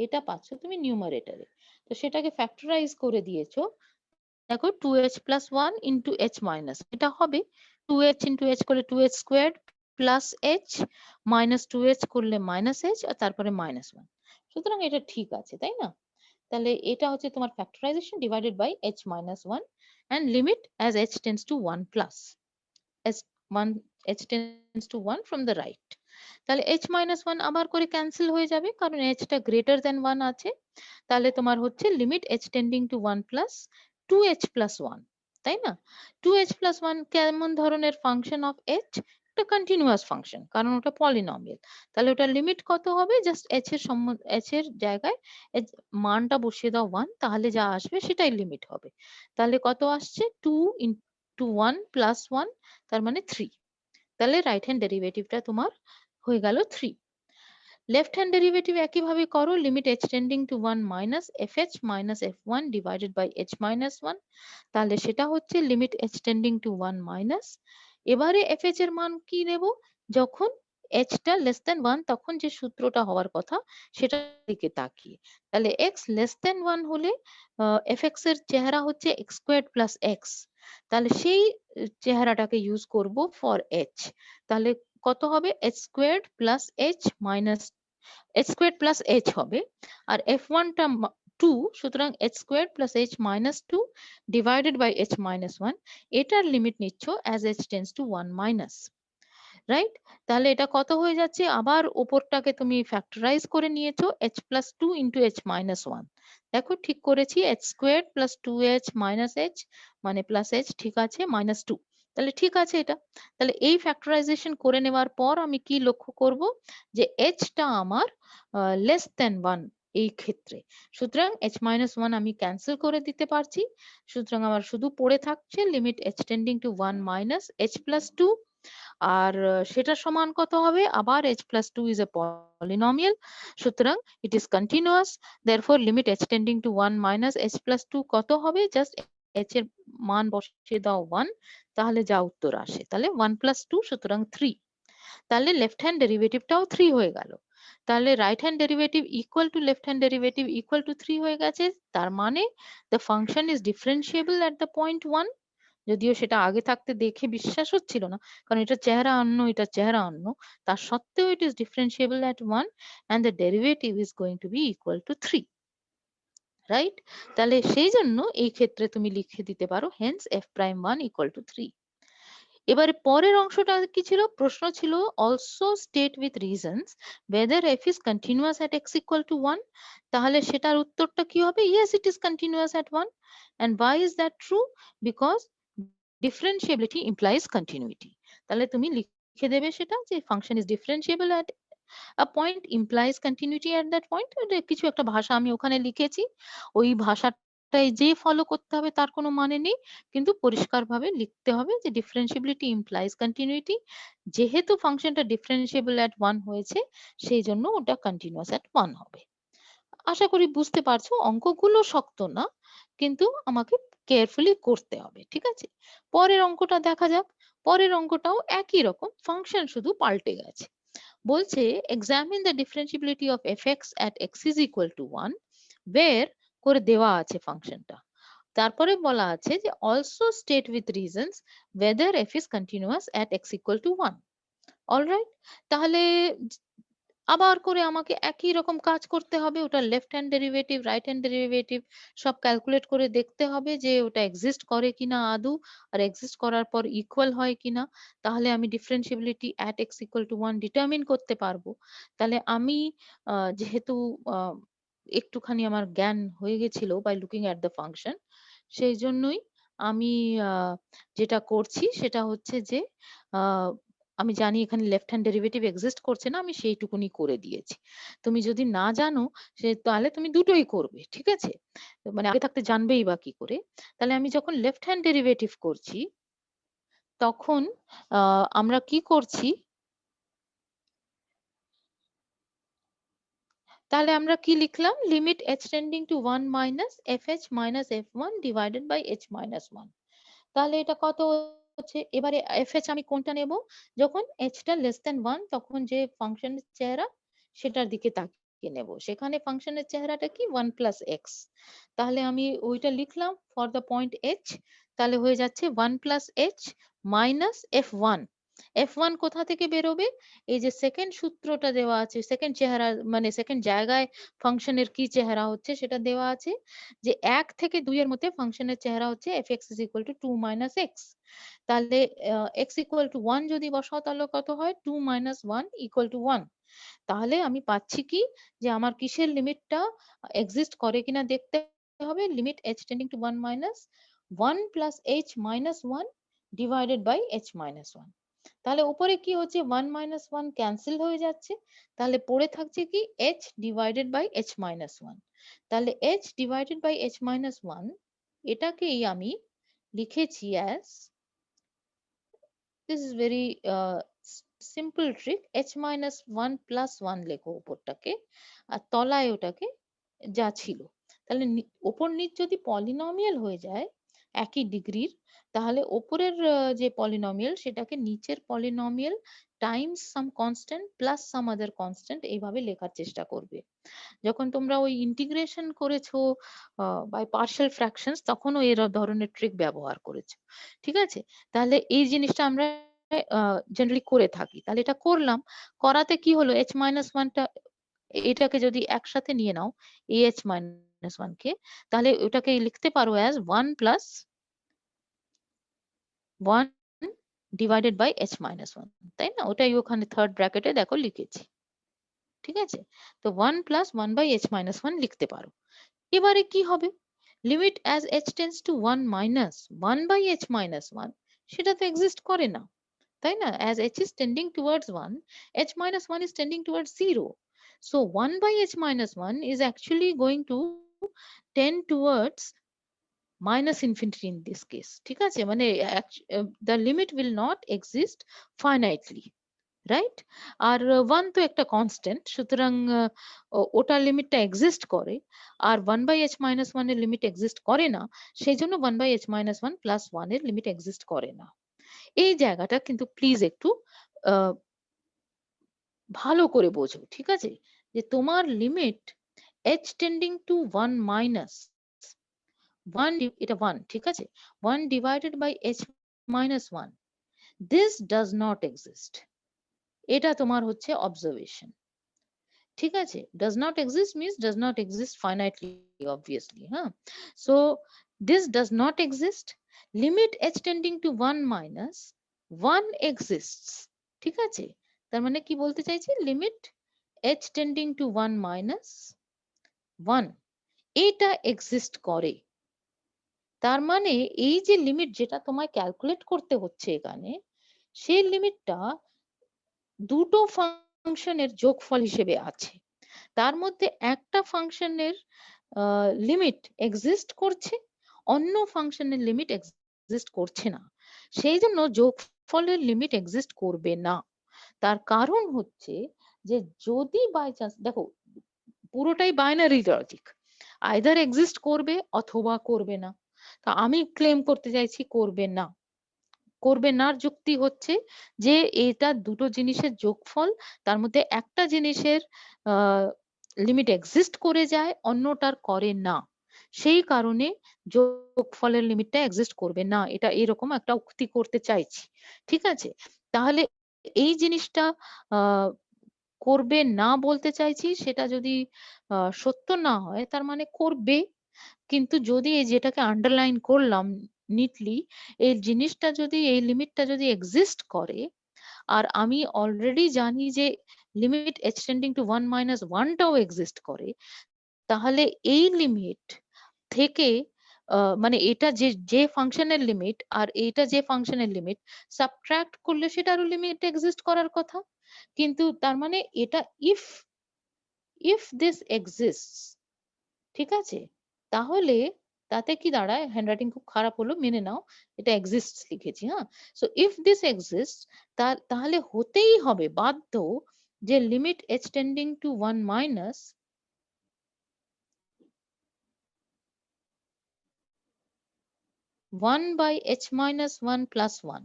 এটা পাচ্ছ তুমি নিউমারেটরে। তো সেটাকে ফ্যাক্টরাইজ করে দিয়েছো, দেখো 2h plus 1 into h minus, এটা হবে 2h ইন্টু h করলে 2h squared plus h minus 2h করলে মাইনাস h, আর তারপরে মাইনাস 1। সুতরাং এটা ঠিক আছে, তাই না? তাহলে এটা হচ্ছে তোমার factorization divided by h minus 1 and limit as h tends to 1 plus h tends to 1 from the right। তাহলে h মাইনাস 1 আবার করে ক্যান্সেল হয়ে যাবে, কারণ h টা গ্রেটার দেন 1 আছে। তাহলে তোমার হচ্ছে limit h tending to 1 plus 2h plus 1, তাই না? 2h প্লাস 1 কেমন ধরনের ফাংশন অফ h? একটা কন্টিনিউয়াস ফাংশন, কারণ ওটা পলিনোমিয়াল। তাহলে ওটা লিমিট কত হবে? জাস্ট h এর জায়গায় মানটা বসিয়ে দাও 1, তাহলে যা আসবে সেটাই লিমিট হবে। তাহলে কত আসছে? 2 ইন্টু 1 প্লাস 1, তার মানে 3। তাহলে রাইট হ্যান্ড ডেরিভেটিভটা তোমার হয়ে গেল 3। লেফট হ্যান্ড ডেরিভেটিভ একইভাবে করো, limit h tending to 1 minus fh minus f1 divided by h minus 1। তাহলে সেটা হচ্ছে limit h tending to 1 minus, এবারে fh এর মান কি নেব? যখন h টা লেস দেন 1, তখন যে সূত্রটা হওয়ার কথা সেটার দিকে তাকিয়ে। তাহলে x লেস দেন 1 হলে fx এর চেহারা হচ্ছে x স্কোয়ার্ড প্লাস x। তাহলে সেই চেহারাটাকে ইউজ করব ফর h। তাহলে কত হবে? h squared plus h minus h squared plus h হবে, আর f1 টা 2, সুতরাং h squared plus h minus 2 divided by h minus 1। এটার লিমিট নিচ্ছ as h tends to 1 minus, right? তাহলে এটা কত হয়ে যাচ্ছে? আবার উপরটাকে তুমি ফ্যাক্টরাইজ করে নিয়েছো, h plus 2 into h minus 1। দেখো ঠিক করেছি, h squared plus 2h minus h মানে প্লাস h, ঠিক আছে, মাইনাস 2। তাহলে ঠিক আছে এটা। তাহলে এই ফ্যাক্টরাইজেশন করে নেওয়ার পর আমি কি লক্ষ্য করব যে h টা আমার লেস দ্যান 1 এই ক্ষেত্রে। সুতরাং h-1 আমি ক্যান্সেল করে দিতে পারছি। সুতরাং আমার শুধু পড়ে থাকছে limit h tending to 1 minus h plus 2। আর সেটা সমান কত হবে? আবার h plus 2 is a polynomial. সুতরাং it is continuous. Therefore limit h tending to 1 minus h plus 2 কত হবে? জাস্ট h এর মান বসিয়ে দাও 1, তাহলে যা উত্তর আসে। তাহলে 1 plus 2 সুতরাং 3। তাহলে লেফট হ্যান্ড ডেরিভেটিভটাও 3 হয়ে গেল। তাহলে right hand derivative equal to left hand derivative equal to 3 হয়ে গেছে। তার মানে the function is differentiable at the point 1। যদিও সেটা আগে থাকতে দেখে বিশ্বাস হচ্ছিল না, কারণ এটা চেহারা অন্য, এটা চেহারা অন্য, তার সত্ত্বেও it is differentiable at 1 and the derivative is going to be equal to 3, right? তাহলে সেই জন্য এই ক্ষেত্রে তুমি লিখে দিতে পারো hence f prime 1 equal to 3। এবারে পরের অংশটা কি ছিল? প্রশ্ন ছিল also state with reasons whether f is continuous at x equal to 1। তাহলে সেটার উত্তরটা কি হবে? yes, it is continuous at 1। and why is that true? because differentiability implies continuity। তাহলে তুমি লিখে দেবে সেটা যে function is differentiable at a point implies continuity at that point। এটা কিছু একটা ভাষা আমি ওখানে লিখেছি, ওই ভাষাটাই যে ফলো করতে হবে তার কোনো মানে নেই, কিন্তু পরিষ্কারভাবে লিখতে হবে যে differentiability implies continuity। যেহেতু ফাংশনটা differentiable at 1 হয়েছে, সেই জন্য ওটা continuous at 1 হবে। আশা করি বুঝতে পারছো, অঙ্কগুলো শক্ত না, কিন্তু আমাকে কেয়ারফুলি করতে হবে, ঠিক আছে? পরের অঙ্কটা দেখা যাক। পরের অঙ্কটাও একই রকম, ফাংশন শুধু পাল্টে গেছে। বলছে examine the differentiability of fx at x is equal to 1 where করে দেওয়া আছে ফাংশনটা। তারপরে বলা আছে যে also state with reasons whether f is continuous at x equal to 1। Alright, তাহলে আবার করে আমাকে একই রকম কাজ করতে হবে। ওটা left hand derivative, right hand derivative সব ক্যালকুলেট করে দেখতে হবে যে ওটা এক্সিস্ট করে কিনা আদৌ, আর এক্সিস্ট করার পর ইকুয়াল হয় কিনা। তাহলে আমি differentiability at x equal two 1 determine করতে পারবো। তাহলে আমি যেহেতু আহ, একটুখানি আমার জ্ঞান হয়ে গেছিল by looking at the function, সেই জন্যই আমি যেটা করছি সেটা হচ্ছে যে আহ, আমি জানি এখানে লেফট হ্যান্ড ডেরিভেটিভ এক্সিস্ট করছে না, আমি সেইটুকুনি করে দিয়েছি। তুমি যদি না জানো তাহলে তুমি দুটোই করবে, ঠিক আছে? মানে আগে থাকতে জানবেই বা কি করে। তাহলে আমি যখন লেফট হ্যান্ড ডেরিভেটিভ করছি তখন আমরা কি করছি, তাহলে আমরা কি লিখলাম? Limit h tending to 1 minus fh minus f1 divided by h minus 1। তাহলে এটা কত হচ্ছে? এবারে fh আমি কোনটা নেব? যখন h টা লেস দেন 1 তখন যে ফাংশনের চেহারা সেটার দিকে তাকিয়ে নেব। সেখানে ফাংশনের চেহারাটা কি? 1 প্লাস এক্স। তাহলে আমি ওইটা লিখলাম ফর দ্য পয়েন্ট h। তাহলে হয়ে যাচ্ছে 1 plus h minus f1। f1 কোথা থেকে বেরোবে? এই যে সেকেন্ড সূত্রটা দেওয়া আছে, সেকেন্ড চেহারা মানে সেকেন্ড জায়গায় ফাংশনের কি চেহারা হচ্ছে সেটা দেওয়া আছে, যে 1 থেকে 2 এর মধ্যে ফাংশনের চেহারা হচ্ছে fx is equal to 2 minus x। তাহলে x equal to 1 যদি বসাও তাহলে কত হয়? 2 minus 1 equal to 1। তাহলে আমি পাচ্ছি কি, যে আমার কিসের লিমিটটা এক্সিস্ট করে কিনা দেখতে হবে। Limit h tending to 1 minus 1 plus h minus 1 divided by h minus 1। তাহলে উপরে কি হচ্ছে? 1 মাইনাস 1 ক্যান্সেল হয়ে যাচ্ছে। তাহলে পড়ে থাকছে কি? h divided by h minus 1। তাহলে h divided by h minus 1 এটাকেই আমি লিখেছি as, this is very simple trick, h minus 1 plus 1 লেখো উপরটাকে, আর তলায় ওটাকে যা ছিল। তাহলে ওপর নিচ যদি পলিনোমিয়াল হয়ে যায় একই ডিগ্রির, তাহলে ওপরের যে পলিনোমিয়াল সেটাকে নিচের পলিনোমিয়াল টাইমস সাম কনস্ট্যান্ট প্লাস সাম আদার কনস্ট্যান্ট এইভাবে লেখার চেষ্টা করবে। যখন তোমরা ওই ইন্টিগ্রেশন করেছো বাই পার্শিয়াল ফ্র্যাকশনস, তখনও এর ধরনের ট্রিক ব্যবহার করেছো, ঠিক আছে? তাহলে এই জিনিসটা আমরা জেনারেলি করে থাকি। তাহলে এটা করলাম, করাতে কি হলো? h মাইনাস 1টা এটাকে যদি একসাথে নিয়ে নাও ah মাইনাস 1 কে, তাহলে ওটাকে লিখতে পারো as 1 plus 1 divided by h minus 1, তাই না? ওটাই ওখানে থার্ড ব্র্যাকেটে দেখো লিখেছি, ঠিক আছে? তো 1 প্লাস 1 বাই h মাইনাস 1 লিখতে পারো। এবারে কি হবে? Limit as h tends to 1 minus 1 by h minus 1, সেটা তো এক্সিস্ট করে না, তাই না? as h is tending towards 1, h minus 1 is tending towards 0. So 1 by h minus 1 is actually going to tend towards minus infinity in this case. ঠিক আছে? মানে the limit will not exist finitely. Right? আর 1 তো একটা constant, সুতরাং ওটার লিমিটটা exist করে। আর 1/h-1 এর লিমিট এক্সিস্ট করে না, সেই জন্য 1/h-1 প্লাস 1 এর লিমিট এক্সিস্ট করে না। এই জায়গাটা কিন্তু প্লিজ একটু আহ, ভালো করে বোঝো, ঠিক আছে? যে তোমার limit h tending to 1 minus 1, এটা 1, ঠিক আছে? 1 divided by h minus 1, this does not exist. এটা তোমার হচ্ছে অবজারভেশন, ঠিক আছে? does not exist means does not exist finitely, obviously, huh? So this does not exist. Limit h tending to 1 minus 1 exists, ঠিক আছে? তার মানে কি বলতে চাইছি, limit h tending to 1 minus 1 এটা এক্সিস্ট করে। তার মানে এই যে লিমিট যেটা তোমায় ক্যালকুলেট করতে হচ্ছে এখানে, সেই লিমিটটা দুটো ফাংশনের যোগফল হিসেবে আছে। তার মধ্যে একটা ফাংশনের লিমিট এক্সিস্ট করছে, অন্য ফাংশনের লিমিট এক্সিস্ট করছে না। সেই জন্য যোগফলের লিমিট এক্সিস্ট করবে না। তার কারণ হচ্ছে যে যদি বাই চান্স, দেখো পুরোটাই বাইনারি লজিক, আইদার এক্সিস্ট করবে অথবা করবে না। তা আমি ক্লেম করতে চাইছি করবে না। করবে নার যুক্তি হচ্ছে যে এটা দুটো জিনিসের যোগফল, তার মধ্যে একটা জিনিসের লিমিট এক্সিস্ট করে যায়, অন্যটার করে না। সেই কারণে যোগফলের লিমিটটা এক্সিস্ট করবে না, এটা এরকম একটা উক্তি করতে চাইছি, ঠিক আছে? তাহলে এই জিনিসটা আহ করবে না বলতে চাইছি, সেটা যদি সত্য না হয় তার মানে করবে। কিন্তু যদি এই যেটাকে আন্ডারলাইন করলাম নিটলি, এই জিনিসটা যদি, এই লিমিটটা যদি এক্সিস্ট করে, আর আমি অলরেডি জানি যে লিমিট এক্সটেন্ডিং টু 1 মাইনাস 1টাও এক্সিস্ট করে, তাহলে এই লিমিট থেকে মানে এটা যে যে ফাংশনের লিমিট আর এটা যে ফাংশনের লিমিট সাবট্রাক্ট করলে সেটারও লিমিট এক্সিস্ট করার কথা। কিন্তু তার মানে এটা ইফ দিস এক্সিস্টস, ঠিক আছে? তাহলে তাতে কি দাঁড়ায়, হ্যান্ডরাইটিং খুব খারাপ হলো মেনে নাও, এটা এক্সিস্টস লিখেছি, হ্যাঁ? সো ইফ দিস এক্সিস্টস, তাহলে হতেই হবে বাধ্য যে limit h tending to 1 minus 1 by h minus 1 plus 1,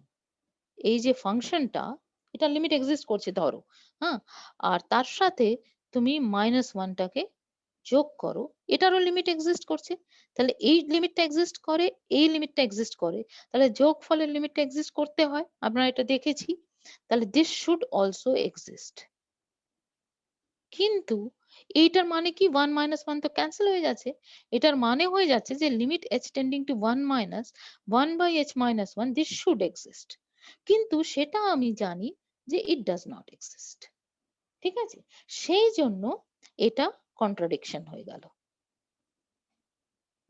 এই যে ফাংশনটা, এটা লিমিট এক্সিস্ট করছে ধরো, হ্যাঁ? আর তার সাথে তুমি মাইনাস 1টাকে যোগ করো, এটারও লিমিট এক্সিস্ট করছে। তাহলে এই লিমিটটা এক্সিস্ট করে, এই লিমিটটা এক্সিস্ট করে, তাহলে যোগ ফলের লিমিটটা এক্সিস্ট করতে হয়, আমরা এটা দেখেছি। তাহলে দিস শুড অলসো এক্সিস্ট। কিন্তু এইটার মানে কি, 1 মাইনাস 1 তো ক্যান্সেল হয়ে যাচ্ছে। এটার মানে হয়ে যাচ্ছে যে limit h tending to 1 minus 1 by h minus 1 this should exist. কিন্তু সেটা আমি জানি যে ইট ডাজ নট এক্সিস্ট, ঠিক আছে? সেই জন্য এটা কন্ট্রাডিকশন হয়ে গেল।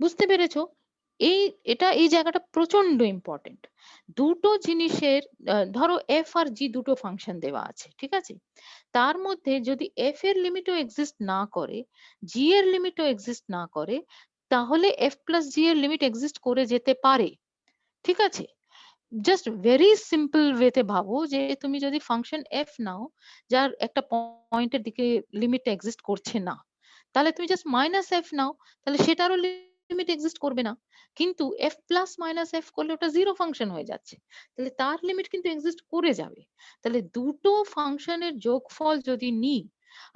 বুঝতে পেরেছো? এই জায়গাটা প্রচন্ড ইম্পর্টেন্ট। দুটো জিনিসের ধরো এফ আর জি দুটো ফাংশন দেওয়া আছে, ঠিক আছে? তার মধ্যে যদি এফ এর লিমিটও এক্সিস্ট না করে, জি এর লিমিটও এক্সিস্ট না করে, তাহলে এফ প্লাস জি এর লিমিট এক্সিস্ট করে যেতে পারে, ঠিক আছে? জাস্ট ভেরি সিম্পল ওয়েতে ভাবো যে তুমি যদি ফাংশন এফ নাও, যার একটা পয়েন্টের দিকে লিমিট এক্সিস্ট করছে না, তাহলে তুমি জাস্ট মাইনাস এফ নাও, তাহলে সেটারও লিমিট এক্সিস্ট করবে না। কিন্তু এফ প্লাস মাইনাস এফ করলে ওটা জিরো ফাংশন হয়ে যাচ্ছে, তাহলে তার লিমিট কিন্তু এক্সিস্ট করে যাবে। তাহলে দুটো ফাংশনের যোগফল যদি নিই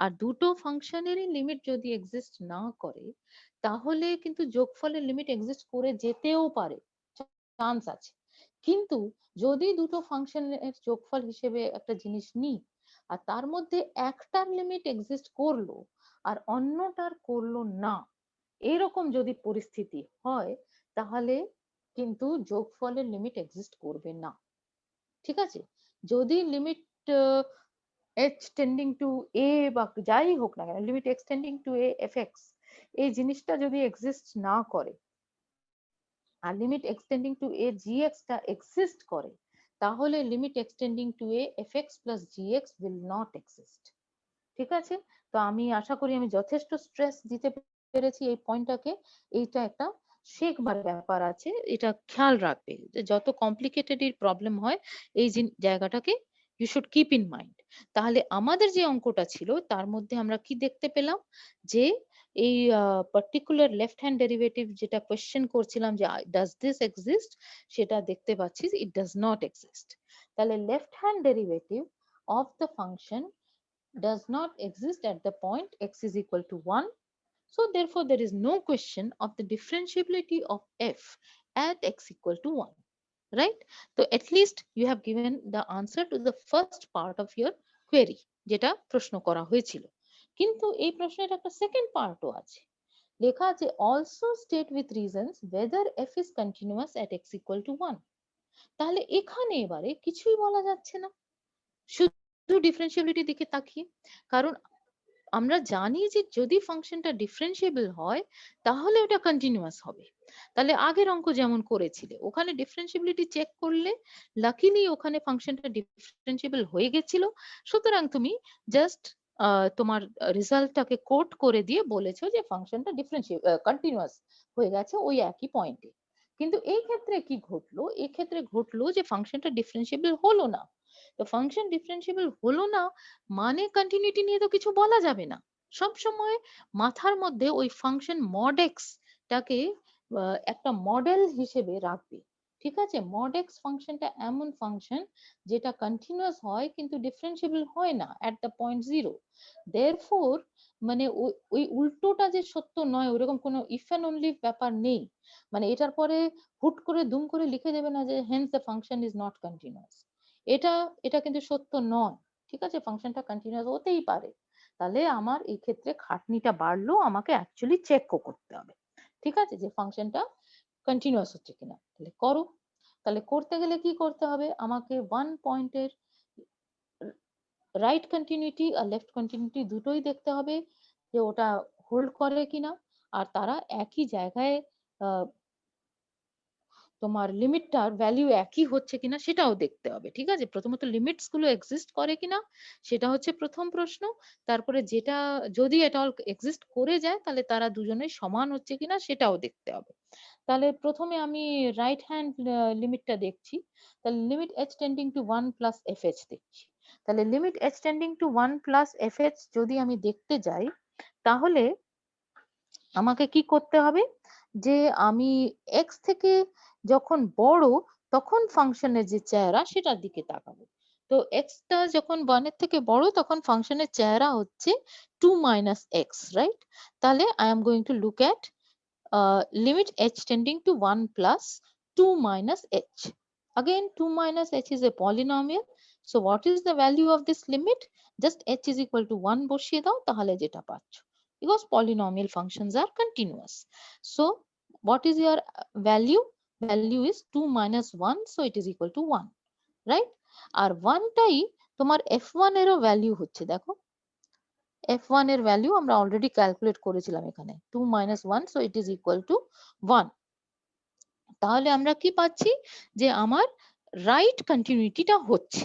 আর দুটো ফাংশনেরই লিমিট যদি এক্সিস্ট না করে, তাহলে কিন্তু যোগফলের লিমিট এক্সিস্ট করে যেতেও পারে, চান্স আছে। কিন্তু যদি দুটো ফাংশনের যোগফল হিসেবে একটা জিনিস নিই আর তার মধ্যে একটার লিমিট এক্সিস্ট করলো আর অন্যটার করলো না, এরকম যদি পরিস্থিতি হয়, তাহলে কিন্তু যোগফলের লিমিট এক্সিস্ট করবে না, ঠিক আছে? যদি limit h tending to a বা যাই হোক না কেন, limit x tending to a fx, এই জিনিসটা যদি এক্সিস্ট না করে, আর limit extending to a gx টা এক্সিস্ট করে, তাহলে limit extending to a fx plus gx will not exist. ঠিক আছে? তো আমি আশা করি আমি যথেষ্ট স্ট্রেস দিতে পেরেছি এই পয়েন্টটাকে। এইটা একটা শেখবার ব্যাপার আছে, এটা খেয়াল রাখবে যে যত কমপ্লিকেটেড প্রবলেম হয় এই জায়গাটাকে you should keep in mind. তাহলে আমাদের যে অঙ্কটা ছিল তার মধ্যে আমরা কি দেখতে পেলাম, যে এই পার্টিকুলার লেফট হ্যান্ড ডেরিভেটিভ যেটা কোয়েশ্চেন করছিলাম যে ডাজ দিস এক্সিস্ট, সেটা দেখতে পাচ্ছি ইট ডাজ নট এক্সিস্ট। তাহলে left hand derivative of the function does not exist at the point x is equal to 1. So therefore there is no question of the differentiability of f at x equal to 1. Right? So at least you have given the answer to the first part of your query, যেটা প্রশ্ন করা হয়েছিল। কিন্তু এই প্রশ্নের একটা second পার্টও আছে, লেখা আছে also state with reasons whether f is continuous at x equal to 1. তাহলে এখানে এবারে কিছুই বলা যাচ্ছে না, শুধু ডিফারেন্সিয়াবিলিটির দিকে তাকিয়ে। কারণ আমরা জানি যে যদি ফাংশনটা ডিফারেন্সিয়েবল হয় তাহলে ওটা কন্টিনিউয়াস হবে। তাহলে আগের অঙ্ক যেমন করেছিলে ওখানে ডিফারেন্সিবিলিটি চেক করলে লাকিলি ওখানে ফাংশনটা ডিফারেন্সিয়েবল হয়ে গেছিল, সুতরাং তুমি জাস্ট তোমার রেজাল্টটাকে কোট করে দিয়ে বলেছো যে ফাংশনটা কন্টিনিউয়াস হয়ে গেছে ওই একই পয়েন্টে। কিন্তু এই ক্ষেত্রে কি ঘটলো, এই ক্ষেত্রে ঘটলো যে ফাংশনটা ডিফারেন্সিয়েবল হলো না। তো ফাংশন ডিফারেন্সিয়েবল হলো না মানে কন্টিনিউটি নিয়ে তো কিছু বলা যাবে না। সব সময় মাথার মধ্যে ওই ফাংশন মড এক্স টাকে একটা মডেল হিসেবে রাখবে। ঠিক আছে? মড এক্স ফাংশনটা এমন ফাংশন যেটা কন্টিনিউয়াস হয় কিন্তু ডিফারেন্সিয়েবল হয় না এট দ্য পয়েন্ট জিরো। দেয়ারফর মানে ওই উল্টোটা যে সত্য নয় ওরকম কোনো ইফ এন্ড অনলি ব্যাপার নেই। মানে এটার পরে হুট করে দুম করে লিখে দেবে না যে hence the function is not continuous. এটা এটা কিন্তু সত্য নয়। ঠিক আছে? ফাংশনটা কন্টিনিউয়াস হতেই পারে। তাহলে আমার এই ক্ষেত্রে খাটনিটা বাড়লো, আমাকে অ্যাকচুয়ালি চেকও করতে হবে। ঠিক আছে? যে ফাংশনটা কন্টিনিউয়াস হচ্ছে কিনা। তাহলে করো। তাহলে করতে গেলে কি করতে হবে, আমাকে ওয়ান পয়েন্টের রাইট কন্টিনিউটি আর লেফট কন্টিনিউটি দুটোই দেখতে হবে যে ওটা হোল্ড করে কিনা, আর তারা একই জায়গায় তোমার লিমিটটার ভ্যালু একই হচ্ছে কিনা সেটাও দেখতে হবে। ঠিক আছে? প্রথমত লিমিটস গুলো এক্সিস্ট করে কিনা সেটা হচ্ছে প্রথম প্রশ্ন। তারপরে যেটা যদি এটা এক্সিস্ট করে যায় তাহলে তারা দুজনেই সমান হচ্ছে কিনা সেটাও দেখতে হবে। তাহলে প্রথমে আমি রাইট হ্যান্ড লিমিটটা দেখছি। তাহলে limit h tending to 1 plus fh দেখছি। তাহলে limit h tending to 1 plus fh যদি আমি দেখতে যাই তাহলে আমাকে কি করতে হবে, যে আমি x থেকে যখন বড় তখন ফাংশনের যে চেহারা সেটার দিকে তাকাবো। তো x টা যখন 1 এর থেকে বড় তখন ফাংশনের চেহারা হচ্ছে 2 মাইনাস x, রাইট? তাহলে I am going to look at limit h tending to 1 plus 2 minus h. Again 2 minus h is a polynomial. So what is the value of this limit? Just h is equal to 1 বসিয়ে দাও তাহলে যেটা পাচ্ছ। Because polynomial functions are continuous. So what is your value? Value is 2 minus 1, so it is equal to 1. Right? আর 1 টাই তোমার f1 এরও value হচ্ছে, দেখো f1 এর ভ্যালু আমরা অলরেডি ক্যালকুলেট করেছিলাম এখানে 2 minus 1, so it is equal to 1. তাহলে আমরা কি পাচ্ছি, যে আমার রাইট কন্টিনিউটিটা হচ্ছে,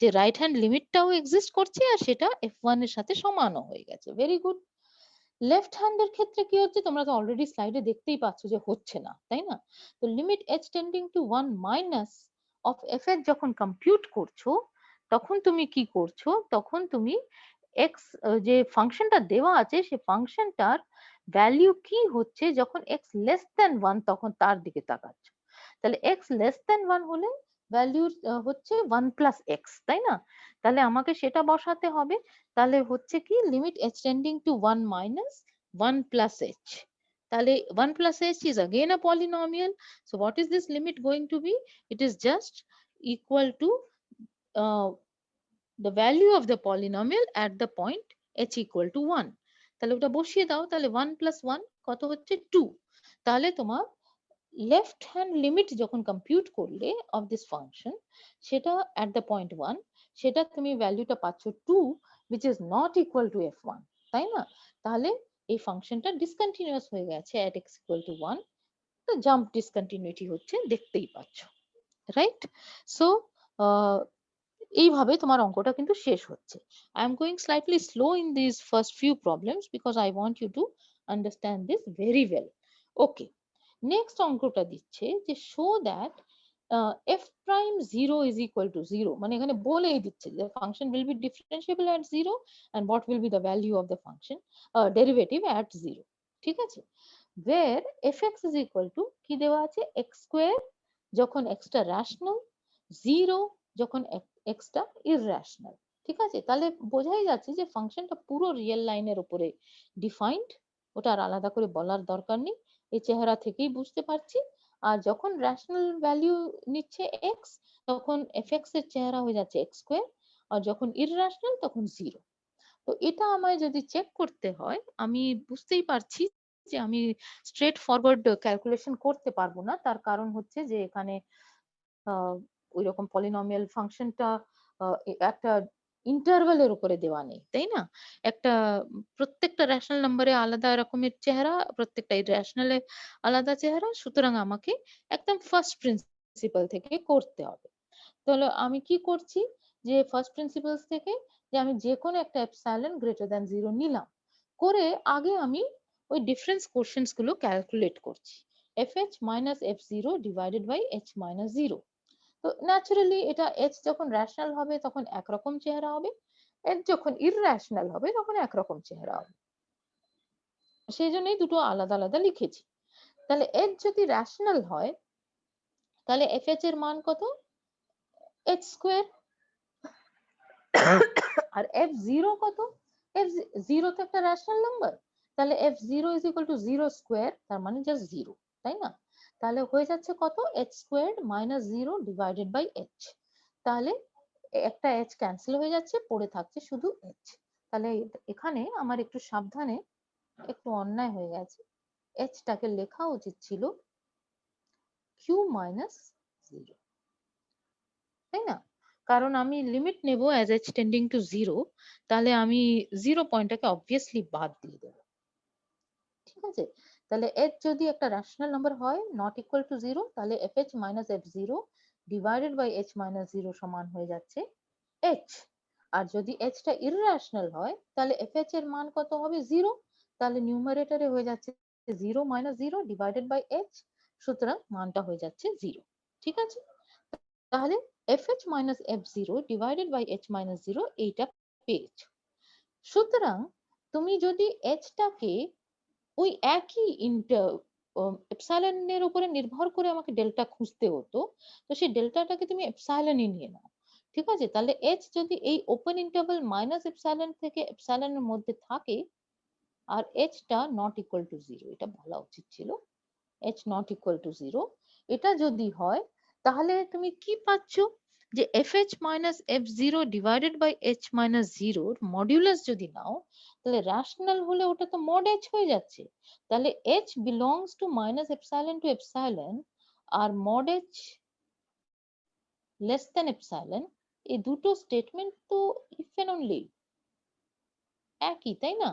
যে রাইট হ্যান্ড লিমিটটাও এক্সিস্ট করছে আর সেটা f1 এর সাথে সমানও হয়ে গেছে। Very good. লেফট হ্যান্ডের ক্ষেত্রে কি হচ্ছে তোমরা তো অলরেডি স্লাইডে দেখতেই পাচ্ছ যে হচ্ছে না, তাই না? তো limit h tending to 1 minus of f এর যখন কম্পিউট করছো তখন তুমি কি করছো, তখন তুমি x যে ফাংশনটা দেওয়া আছে সে ফাংশনটার ভ্যালু কি হচ্ছে যখন x লেস দ্যান 1 তখন তার দিকে তাকাচ্ছ। তাহলে x লেস দ্যান 1 হলে ভ্যালু হচ্ছে 1 প্লাস x, তাই না? তাহলে আমাকে সেটা বসাতে হবে। তাহলে হচ্ছে কি limit h tending to 1 minus 1 plus h। তাহলে 1 plus h is again a polynomial. So what is this limit going to be? It is just equal to uh, the value of the polynomial at the point h equal to 1. তাহলে ওটা বসিয়ে দাও, তাহলে 1 plus 1 কত হচ্ছে 2। তাহলে তোমার left hand limit যখন কম্পিউট করলে অফ দিস ফাংশন সেটা at the point 1 সেটা তুমি ভ্যালুটা পাচ্ছ 2 which is not equal to f1, তাই না? তাহলে এই ফাংশনটা ডিসকন্টিনিউয়াস হয়ে গেছে at x equal to 1 তো জাম্প ডিসকন্টিনিউটি হচ্ছে, দেখতেই পাচ্ছ, রাইট? সো এইভাবে তোমার অঙ্কটা কিন্তু শেষ হচ্ছে। I am going slightly slow in these first few problems because I want you to understand this very well. Okay, next অঙ্কটা দিচ্ছে যে show that f prime 0 is equal to 0, মানে এখানে বলেই দিচ্ছে যে function will be differentiable at 0 and what will be the value of the function derivative at 0, ঠিক আছে? where fx is equal to কি দেওয়া আছে, x square যখন x টা rational, 0 যখন x টা irrational, ঠিক আছে? তাহলে বোঝাই যাচ্ছে যে ফাংশনটা পুরো রিয়েল লাইনের উপরে ডিফাইন্ড, ওটা আর আলাদা করে বলার দরকার নেই, এই চেহারা থেকেই বুঝতে পারছি। আর যখন রেশনাল ভ্যালু নিচ্ছে x, তখন fx এর চেহারা হয়ে যাচ্ছে x স্কয়ার, আর যখন ইররেশনাল তখন 0। তো এটা আমায় যদি চেক করতে হয়, আমি বুঝতেই পারছি যে আমি স্ট্রেট ফরওয়ার্ড ক্যালকুলেশন করতে পারবো না, তার কারণ হচ্ছে যে এখানে ওই রকম পলিনোমিয়াল ফাংশনটা একটা ইন্টারভ্যালের উপরে দেওয়া নেই, তাই না? একটা প্রত্যেকটা রেশনাল নাম্বারে আলাদা রকমের চেহারা, প্রত্যেকটা ইররেশনালে আলাদা চেহারা, সুতরাং আমাকে একদম ফার্স্ট প্রিন্সিপাল থেকে করতে হবে। তাহলে আমি কি করছি, যে ফার্স্ট প্রিন্সিপালস থেকে যে আমি যে কোনো একটা এপসাইলন গ্রেটার দ্যান 0 নিলাম, করে আগে আমি ওই ডিফারেন্স কোশ্চেন্স গুলো ক্যালকুলেট করছি। fh minus f0 divided by h minus 0। তো ন্যাচারালি এটা h যখন রেশনাল হবে তখন একরকম চেহারা হবে, h যখন ইররেশনাল হবে তখন একরকম চেহারা হবে, সেই জন্যই দুটো আলাদা আলাদা লিখেছি। তাহলে h যদি রেশনাল হয় তাহলে fh এর মান কত, h স্কয়ার। আর f0 কত, f0 তো একটা রেশনাল নাম্বার, তাহলে f0 is equal to 0 square, তার মানে জাস্ট 0, তাই না? তাহলে হয়ে যাচ্ছে কত, h squared minus 0 divided by h। তাহলে একটা h ক্যান্সেল হয়ে যাচ্ছে, পড়ে থাকছে শুধু h। তাহলে এখানে আমার একটু সাবধানে, একটু অন্যায় হয়ে গেছে, h টাকে লেখা উচিত ছিল q মাইনাস 0, তাই না? কারণ আমি লিমিট নেব অ্যাজ h টেন্ডিং টু 0, তাহলে আমি 0 পয়েন্টটাকে অবভিয়াসলি বাদ দিয়ে দেব, ঠিক আছে? তাহলে h যদি একটা রেশনাল নাম্বার হয় নট ইকুয়াল টু 0, তাহলে fh minus f0 divided by h minus 0 সমান হয়ে যাচ্ছে h। আর যদি h টা ইররেশনাল হয় তাহলে fh এর মান কত হবে, 0। তাহলে নিউমারেটরে হয়ে যাচ্ছে 0 মাইনাস 0 ডিভাইডেড বাই h, সুতরাং মানটা হয়ে যাচ্ছে 0, ঠিক আছে? তাহলে fh minus f0 divided by h minus 0 এইটা পেয়েছো। সুতরাং তুমি যদি h টাকে ওই একই এপসাইলনের উপরে নির্ভর করে আমাকে ডেল্টা খুঁজতে হতো, তো সেই ডেল্টাটাকে তুমি এপসাইলনই নিয়ে নাও, ঠিক আছে? তাহলে h যদি এই ওপেন ইন্টারভাল মাইনাস এপসাইলন থেকে এপসাইলনের মধ্যে থাকে আর h টা নট ইকুয়াল টু 0, এটা বলা উচিত ছিল, h নট ইকুয়াল টু 0, এটা যদি হয় তাহলে তুমি কি পাচ্ছ, যে fh minus f0 divided by h minus 0 মডিউলাস যদি নাও, তাহলে রেশনাল হলে ওটা তো মড h হয়ে যাচ্ছে, তাহলে h belongs to minus epsilon to epsilon আর mod h less than epsilon, এই দুটো স্টেটমেন্ট তো ইফ এন্ড অনলি একই, তাই না?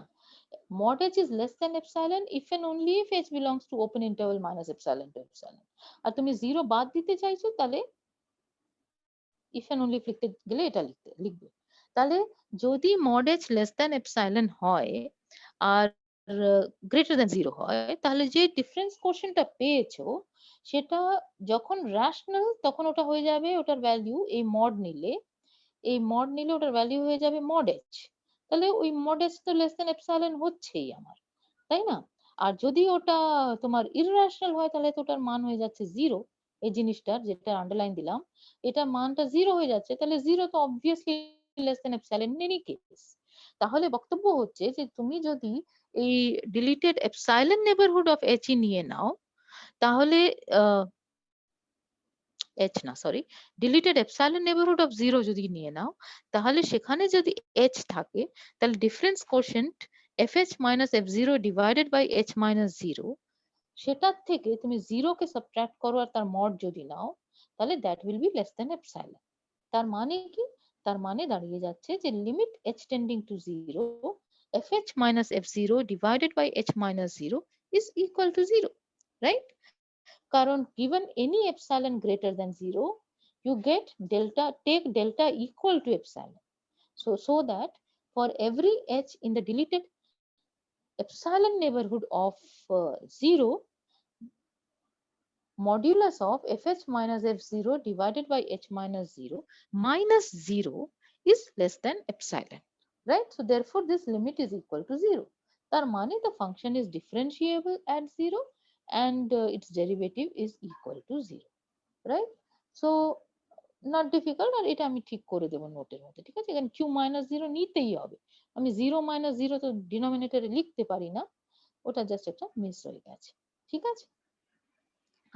Mod h is less than epsilon if and only if h belongs to open interval minus epsilon to epsilon। আর তুমি 0 বাদ দিতে চাইছো, তাহলে if and only লিখতে গেলে এটা লিখবে। তাহলে যদি mod h less than epsilon হয় আর greater than 0 হয়, তাহলে যে ডিফারেন্স কোশ্চেনটা পেয়েছো সেটা যখন রেশনাল তখন ওটা হয়ে যাবে, ওটার ভ্যালু এই মড নিলে, ওটার ভ্যালু হয়ে যাবে মড h। তাহলে ওই মড h তো লেস দেন এপসাইলন হচ্ছেই আমার, তাই না? আর যদি ওটা তোমার ইররেশনাল হয় তাহলে তো ওটার মান হয়ে যাচ্ছে 0, এই জিনিসটার যেটা আন্ডারলাইন দিলাম এটার মানটা 0 হয়ে যাচ্ছে, তাহলে 0 তো obviously less than epsilon in any case. তাহলে বক্তব্য হচ্ছে যে তুমি যদি এই deleted epsilon neighbourhood of h নিয়ে নাও, তাহলে h না sorry, deleted epsilon neighbourhood of 0 যদি নিয়ে নাও, তাহলে সেখানে যদি h থাকে তাহলে difference quotient fh minus f0 divided by h minus 0, সেটার থেকে তুমি 0 কে সাবট্রাক্ট করো আর তার মড যদি নাও, তাহলে that will be less than epsilon. তার মানে কি, তার মানে দাঁড়িয়ে যাচ্ছে যে limit h tending to 0 fh minus f0 divided by h minus 0 is equal to 0, right? কারণ given any epsilon greater than 0, you get delta, take delta equal to epsilon. So that for every h in the deleted epsilon neighborhood of 0, modulus of fh minus f0 divided by h minus 0 minus 0 is less than epsilon, right? So therefore this limit is equal to 0. তার মানে the function is differentiable at 0 and its derivative is equal to 0, right? So not difficult, আর এটা আমি ঠিক করে দেবো নোটের মধ্যে, ঠিক আছে? এখানে q minus 0 নিতেই হবে, আমি 0 minus 0 তো ডিনোমিনেটরে লিখতে পারি না, ওটা জাস্ট একটা মিস হয়ে গেছে, ঠিক আছে?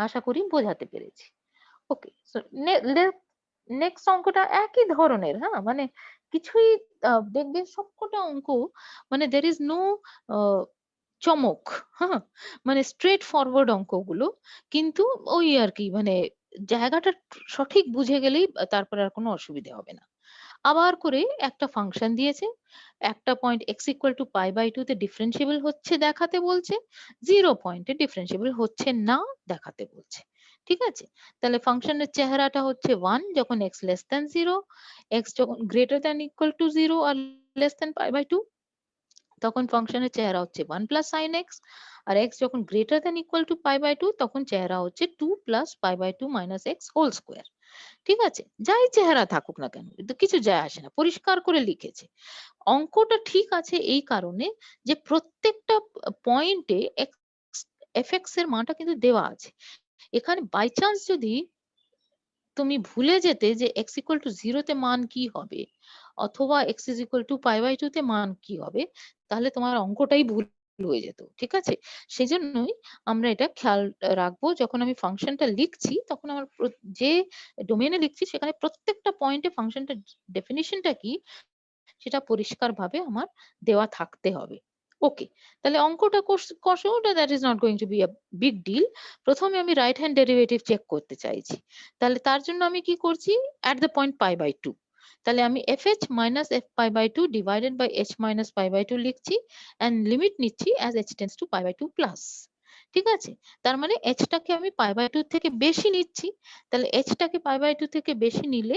আশা করি বোঝাতে পেরেছি। ওকে, সো নেক্সট অঙ্কটা একই ধরনের, হ্যাঁ, মানে কিছুই দেখবে সবকটা অঙ্ক মানে দের ইজ নো চমক, হ্যাঁ, মানে স্ট্রেট ফরওয়ার্ড অঙ্কগুলো, কিন্তু ওই আর কি মানে জায়গাটা সঠিক বুঝে গেলেই তারপরে আর কোনো অসুবিধা হবে না। আবার করে একটা ফাংশন দিয়েছে, একটা point x equal to pi by 2 তে ডিফারেন্সিয়েবল হচ্ছে দেখাতে বলছে, 0 পয়েন্টে ডিফারেন্সিয়েবল হচ্ছে না দেখাতে বলছে, ঠিক আছে? তাহলে ফাংশনের চেহারাটা হচ্ছে 1 যখন x লেস দ্যান 0, x যখন গ্রেটার দ্যান ইকুয়াল টু 0 আর লেস দ্যান পাই বাই 2, তখন ফাংশনের চেহারা হচ্ছে 1 প্লাস সাইন এক্স, আর x যখন greater than equal to pi by 2 তখন চেহারা হচ্ছে 2 plus pi by 2 minus x whole square, ঠিক আছে? যাই চেহারা থাকুক না কেন, কিন্তু কিছু যায় আসে না, পরিষ্কার করে লিখেছে। অঙ্কটা ঠিক আছে এই কারণে যে প্রত্যেকটা পয়েন্টে এফএক্স এর মানটা কিন্তু দেওয়া আছে। এখানে বাই চান্স যদি তুমি ভুলে যেতে যে এক্স ইকুয়াল টু 0 তে মান কি হবে অথবা x is equal to pi by 2 তে মান কি হবে, তাহলে তোমার অঙ্কটাই ভুল হয়ে যেত, ঠিক আছে? সেই জন্যই আমরা এটা খেয়াল রাখবো, যখন আমি ফাংশনটা লিখছি তখন আমার যে ডোমেনে লিখছি সেখানে প্রত্যেকটা পয়েন্টে ফাংশনটা ডেফিনিশনটা কি সেটা পরিষ্কারভাবে আমার দেওয়া থাকতে হবে। ওকে, তাহলে অঙ্কটা কষো, ওটা that is not going to be a big deal. প্রথমে আমি রাইট হ্যান্ড ডেরিভেটিভ চেক করতে চাইছি, তাহলে তার জন্য আমি কি করছি, at the point pi by 2, তাহলে আমি f h minus f pi by 2 divided by h minus pi by 2 লিখছি অ্যান্ড লিমিট নিচ্ছি as h tends to pi by 2 plus, ঠিক আছে? তার মানে এইচটাকে আমি পাই বাই 2 থেকে বেশি নিচ্ছি, তাহলে এইচটাকে পাই বাই 2 থেকে বেশি নিলে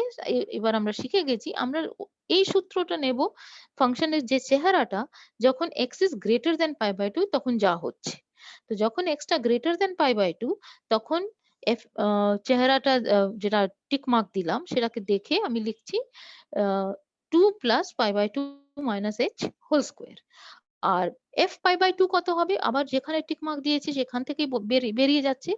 এবার আমরা শিখে গেছি আমরা এই সূত্রটা নেব ফাংশনের যে চেহারাটা যখন x is greater than pi by 2 তখন যা হচ্ছে। তো যখন এক্সটা গ্রেটার দেন পাই বাই 2 তখন চেহারাটা যেটা টিক মার্ক দিলাম সেটাকে দেখে আমি লিখছি 2 plus pi by 2 minus h whole square. আর এফ পাই বাই 2 কত হবে, আবার যেখানে টিক মার্ক দিয়েছি সেখান থেকেই বেরিয়ে যাচ্ছে,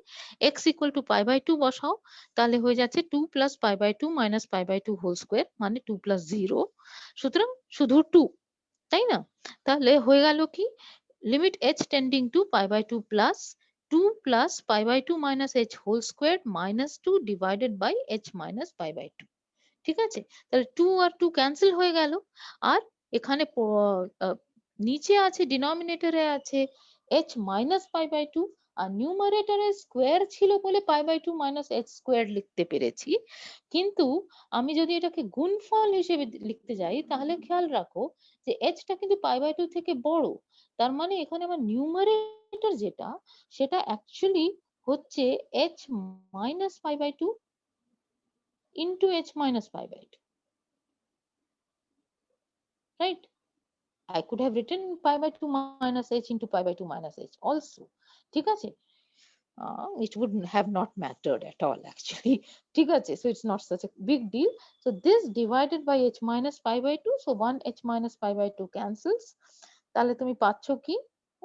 x equal to pi by 2 বসাও, তাহলে হয়ে যাচ্ছে 2 plus pi by 2 minus pi by 2 whole square মানে 2 প্লাস 0, সুতরাং শুধু 2, তাই না? তাহলে হয়ে গেল কি, limit h tending to pi by 2 plus 2 plus pi by 2 minus h whole square minus 2 divided by h minus pi by 2, ঠিক আছে? তাহলে 2 আর 2 ক্যান্সেল হয়ে গেল, আর এখানে নিচে আছে ডিনোমিনেটরে আছে h মাইনাস পাই বাই 2, আর নিউমারেটরে স্কোয়ার ছিল বলে pi by 2 minus h square লিখতে পেরেছি, কিন্তু আমি যদি এটাকে গুণফল হিসেবে লিখতে যাই তাহলে খেয়াল রাখো যে h টা কিন্তু পাই বাই 2 থেকে বড়, তার মানে এখানে আমার নিউমারেটর যেটা সেটা অ্যাকচুয়ালি হচ্ছে h minus pi by 2 into h minus pi by 2, right? I could have written pi by 2 minus h into pi by 2 minus h also, ঠিক আছে? It would have not mattered at all actually, ঠিক আছে? So it's not such a big deal. So this divided by h minus pi by 2, so 1 h minus pi by 2 cancels, তাহলে তুমি পাচ্ছ কি,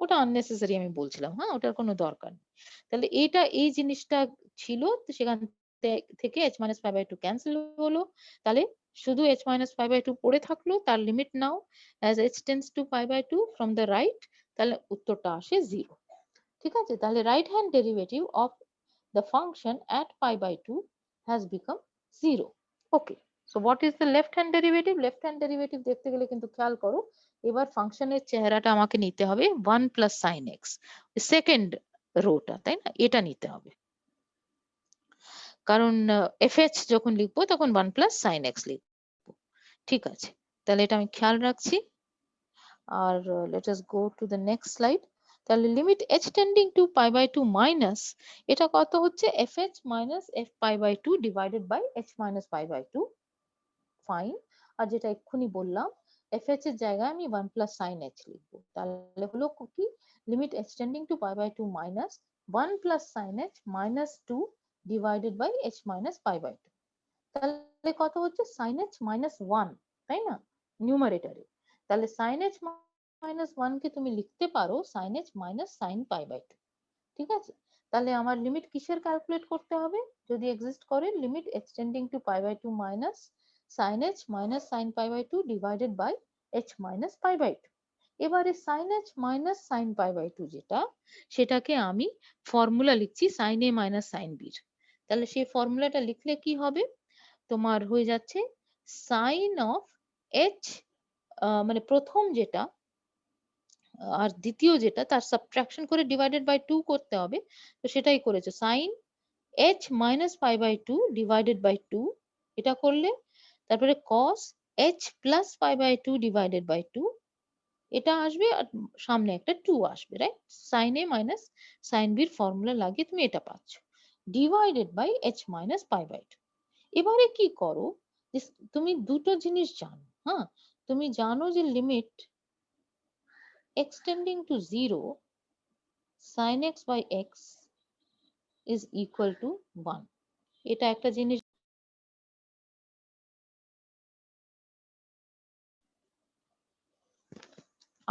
ওটা unnecessary আমি বলছিলাম, হ্যাঁ, ওটার কোনো দরকার নেই। তাহলে এটা এই জিনিসটা ছিল, তো সেখান থেকে h minus pi by 2 cancel হলো, তাহলে শুধু h minus pi by 2 পড়ে থাকলো, তার limit now as h tends to pi by 2 from the right, তাহলে উত্তরটা আসে 0, ঠিক আছে? তাহলে right hand derivative of the function at pi by 2 has become 0. Okay, so what is the left hand derivative? Left hand derivative দেখতে গেলে কিন্তু খেয়াল করো, এবার ফাংশনের চেহারাটা আমাকে নিতে হবে 1 plus sin x, second rota, তাই না? এটা নিতে হবে, কারণ fh যখন লিখবো তখন 1 plus sin x লিখবো, ঠিক আছে? তাহলে এটা আমি খেয়াল রাখছি। আর let us go to the next slide. তাহলে limit h tending to pi by two minus এটা কত হচ্ছে fh minus f pi by two divided by h minus pi by two. Fine. আর যেটা এক্ষুনি বললাম fh এর জায়গায় আমি 1 প্লাস সাইন h লিখবো। তাহলে হলো কি limit h tending to pi by two minus 1 plus sine h minus 2 divided by h minus pi by two. তাহলে কত হচ্ছে সাইন h মাইনাস 1, তাই না, নিউমারেটরে। তাহলে সাইন h মাইনাস 1 কে তুমি লিখতে পারো sine h minus sine pi by two. ঠিক আছে, তাহলে আমার লিমিট কিসের ক্যালকুলেট করতে হবে যদি এক্সিস্ট করে limit extending to pi by two minus sine h minus sine pi by two divided by h minus pi by two. এবারে sine h minus sine pi by two যেটা সেটাকে আমি formula লিখছি sine a minus sine b। তাহলে সেই ফর্মুলাটা লিখলে কি হবে তোমার হয়ে যাচ্ছে সাইন অফ h মানে প্রথম যেটা আর দ্বিতীয় যেটা তার সাবট্রাকশন করে ডিভাইডেড বাই 2 করতে হবে, তো সেটাই করেছে sine h minus pi by 2 divided by 2 এটা করলে, তারপরে cos h plus pi by 2 divided by 2 এটা আসবে আর সামনে একটা 2 আসবে, right. Sine a minus sine b এর ফর্মুলা লাগিয়ে তুমি এটা পাচ্ছ divided by h minus pi by 2। এবারে কি করো যে তুমি দুটো জিনিস জানো, হ্যাঁ তুমি জানো যে limit extending to 0 sin x by x is equal to 1 এটা একটা জিনিস।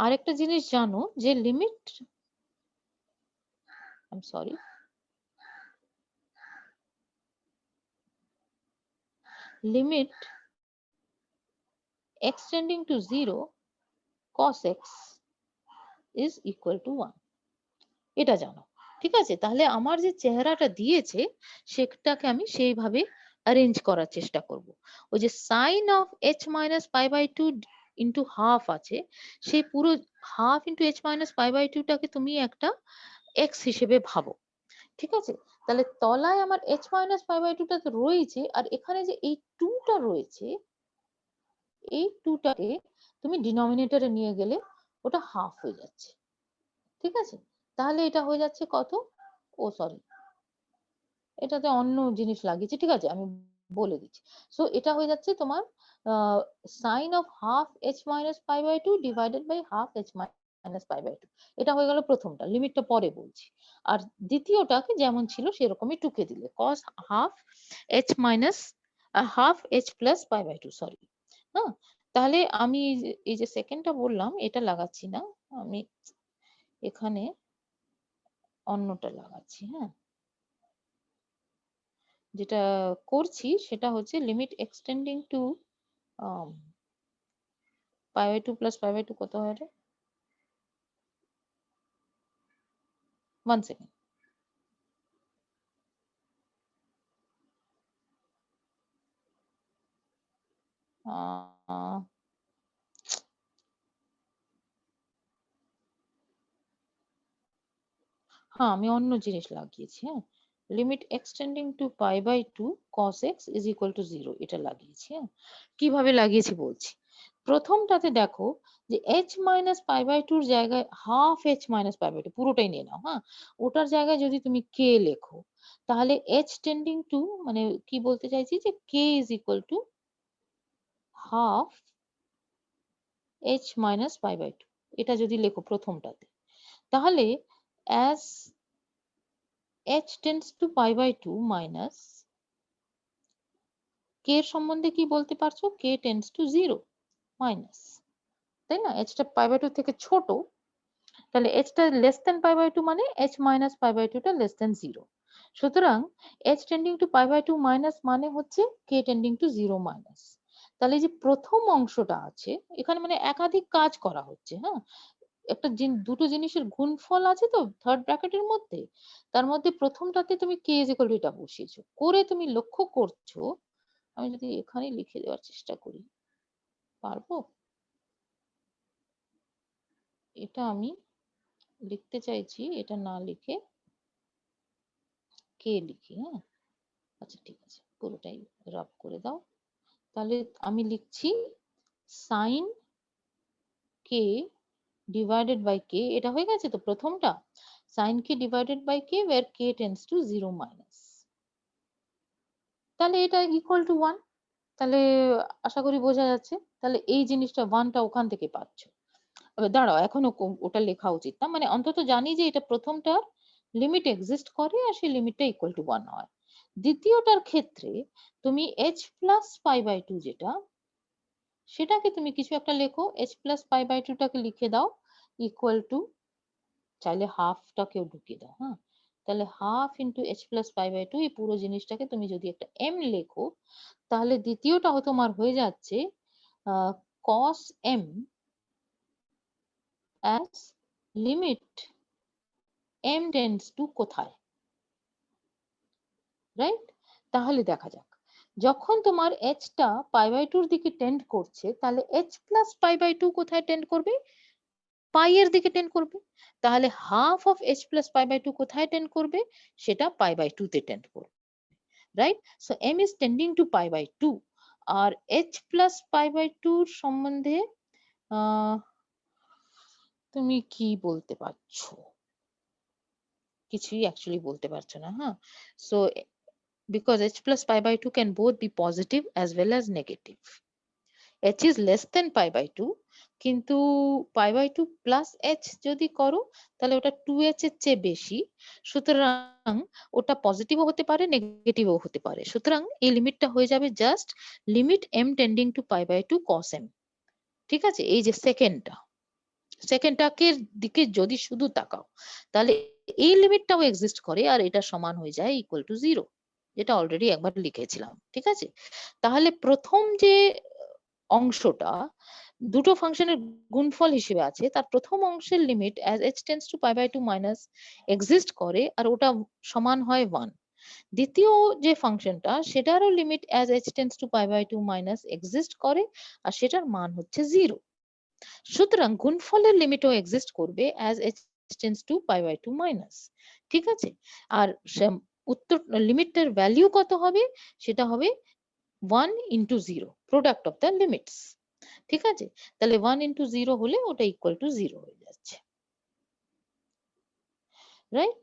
আরেকটা জিনিস জানো যে limit limit extending to 0 cos x is equal to 1 এটা জানো। ঠিক আছে, তাহলে আমার যে চেহারাটা দিয়েছে সেটাকে আমি সেইভাবে অ্যারেঞ্জ করার চেষ্টা করব। ওই যে sine of h minus pi by two into half আছে, সেই পুরো half into h minus pi by two টাকে তুমি একটা x হিসেবে ভাবো। ঠিক আছে, তাহলে তলায় আমার h minus pi by two টা তো রয়েছে, আর এখানে যে এই 2 টা রয়েছে এই 2 টাকে তুমি ডিনোমিনেটরে নিয়ে গেলে ওটা হাফ হয়ে যাচ্ছে। ঠিক আছে, তাহলে এটা হয়ে যাচ্ছে কত, ও সরি এটাতে অন্য জিনিস লাগিয়েছি, ঠিক আছে আমি বলে দিচ্ছি। সো এটা হয়ে যাচ্ছে তোমার sine of half h minus pi by two divided by half h minus pi by two. এটা হয়ে গেল প্রথমটা, লিমিটটা পরে বলছি। আর দ্বিতীয়টাকে যেমন ছিল সেরকমই টুকে দিলে cos half h minus half h plus pi by two, sorry. হ্যাঁ, তাহলে আমি এই যে সেকেন্ডটা বললাম এটা লাগাচ্ছি না, আমি এখানে অন্যটা লাগাচ্ছি। হ্যাঁ, যেটা করছি সেটা হচ্ছে limit extending to pi by two plus pi by two কত হয় রে, 1 সেকেন্ড। হ্যাঁ আমি অন্য জিনিস লাগিয়েছি। হ্যাঁ, limit extending to pi by two cos x is equal to 0 এটা লাগিয়েছি। হ্যাঁ, কিভাবে লাগিয়েছি বলছি। প্রথমটাতে দেখো যে h মাইনাস পাই বাই টুর জায়গায় half h minus pi by two পুরোটাই নিয়ে নাও। হ্যাঁ, ওটার জায়গায় যদি তুমি k লেখো তাহলে h টেন্ডিং টু মানে কি বলতে চাইছি যে k is equal to half h minus pi by two এটা যদি লেখো প্রথমটাতে, তাহলে as h tends to pi by 2 minus k এর সম্বন্ধে কি বলতে পারছো, k tends to 0 মাইনাস, তাই না, h টা পাই বাই 2 থেকে ছোট, তাহলে h টা লেস দেন পাই বাই 2 মানে h মাইনাস পাই বাই 2 টা লেস দেন 0। সুতরাং h tending to pi by 2 minus মানে হচ্ছে k টেন্ডিং টু 0 মাইনাস। তাহলে যে প্রথম অংশটা আছে এখানে মানে একাধিক কাজ করা হচ্ছে। হ্যাঁ, একটা দুটো জিনিসের গুণফল আছে তো থার্ড ব্র্যাকেটের মধ্যে, তার মধ্যে প্রথমটাতে তুমি কে ইজ ইকুয়াল টু এটা বসিয়েছো, করে তুমি লক্ষ্য করছো, আমি যদি এখানে লিখে দেওয়ার চেষ্টা করি পারবো, এটা আমি লিখতে চাইছি এটা না লিখে কে লিখি। হ্যাঁ, আচ্ছা ঠিক আছে পুরোটাই রাব করে দাও। তাহলে আমি লিখছি sine k divided by k, এটা হয়ে গেছে তো প্রথমটা, sin k ডিভাইডেড by k where k tends to 0 minus, তাহলে এটা ইকুয়াল টু 1। তাহলে আশা করি বোঝা যাচ্ছে। তাহলে এই জিনিসটা 1 টা ওখান থেকে পাচ্ছ। এবার দাঁড়াও, এখনো ওটা লেখা উচিত না, মানে অন্তত জানি যে এটা প্রথমটার লিমিট এক্সিস্ট করে আর সেই লিমিটটা ইকুয়াল টু 1 হয়। দ্বিতীয়টার ক্ষেত্রে তুমি h প্লাস পাই বাই 2 যেটা, সেটাকে তুমি কিছু একটা লেখো, h প্লাস পাই বাই 2 টাকে লিখে দাও ইকুয়াল টু, চাইলে হাফটাকেও ঢুকিয়ে দাও, হ্যাঁ, তাহলে half into h plus pi by 2, এই পুরো জিনিসটাকে তুমি যদি একটা m লেখো, তাহলে দ্বিতীয়টাও তোমার হয়ে যাচ্ছে cos m as limit m tends to কোথায়, রাইট? তাহলে দেখা যাক, যখন তোমার h টা পাই বাই 2 এর দিকে টেন্ড করছে, তাহলে h প্লাস পাই বাই 2 কোথায় টেন্ড করবে? পাই এর দিকে টেন্ড করবে। তাহলে half of h plus pi by 2 কোথায় টেন্ড করবে? সেটা পাই বাই 2 তে টেন্ড করবে, right? So m is tending to pi by 2, আর h প্লাস পাই বাই 2 এর সম্বন্ধে তুমি কি বলতে পারছো? কিছুই অ্যাকচুয়ালি বলতে পারছো না, হ্যাঁ। So because h plus pi by 2 can both be positive as well as negative. h is less than pi by 2, কিন্তু pi by 2 plus h যদি করো তাহলে ওটা 2h এর চেয়ে বেশি, সুতরাং ওটা পজিটিভও হতে পারে নেগেটিভও হতে পারে। সুতরাং এই লিমিটটা হয়ে যাবে just limit m tending to pi by 2 cos m। ঠিক আছে, এই যে সেকেন্ডটাকে দিকে যদি শুধু তাকাও, তাহলে এই লিমিটটাও এক্সিস্ট করে আর এটা সমান হয়ে যায় ইকুয়াল টু 0, যেটা অলরেডি একবার লিখেছিলাম। ঠিক আছে, তাহলে প্রথম যে অংশটা দুটো ফাংশনের গুণফল হিসেবে আছে, তার প্রথম অংশের limit as h tends to pi by 2 minus exist করে আর ওটা সমান হয় 1। দ্বিতীয় যে ফাংশনটা, সেটারও limit as h tends to pi by 2 minus exist করে আর সেটার মান হচ্ছে 0। সুতরাং গুণফলের লিমিটও এক্সিস্ট করবে as h tends to pi by 2 minus. ঠিক আছে, আর উত্তর লিমিটটার ভ্যালু কত হবে? সেটা হবে 1 into 0, product of the limits. ঠিক আছে, তাহলে 1 into 0 হলে ওটা ইকুয়াল টু 0 হয়ে যাচ্ছে, রাইট?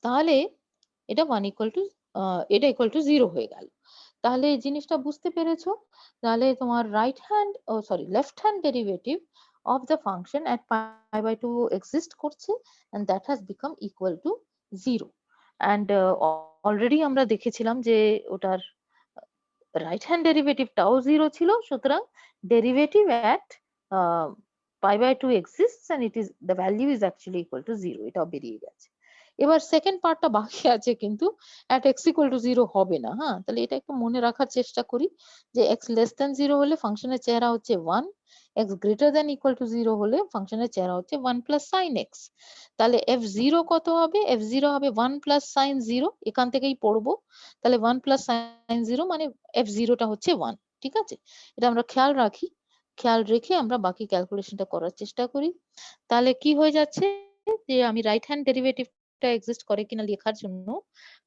তাহলে এটা 1 ইকুয়াল টু এটা ইকুয়াল টু 0 হয়ে গেল। তাহলে এই জিনিসটা বুঝতে পেরেছো? তাহলে তোমার left hand derivative of the function at pi by 2 exist করছে and that has become equal to 0, and already আমরা দেখেছিলাম যে ওটার রাইট হ্যান্ড ডেরিভেটিভটাও 0 ছিল। সুতরাং derivative at pi by 2 exists and it is the value is actually equal to 0, এটাও বেরিয়ে গেছে। এবার সেকেন্ড পার্টটা বাকি আছে, কিন্তু at x equal to 0 হবে না, হ্যাঁ, তাহলে এটা একটু মনে রাখার চেষ্টা করি যে x less than 0 হলে ফাংশনের চেহারা হচ্ছে 1, x greater than equal to 0 হলে ফাংশনের চেহারা হচ্ছে 1 plus sin x। তাহলে f0 কত হবে? f0 হবে 1 plus sin 0, এখান থেকেই পড়বো। তাহলে 1 plus sin 0 মানে f0 টা হচ্ছে 1। ঠিক আছে, এটা আমরা খেয়াল রাখি, খেয়াল রেখে আমরা বাকি ক্যালকুলেশনটা করার চেষ্টা করি। তাহলে কি হয়ে যাচ্ছে যে আমি রাইট হ্যান্ড ডেরিভেটিভটা এক্সিস্ট করে কিনা লেখার জন্য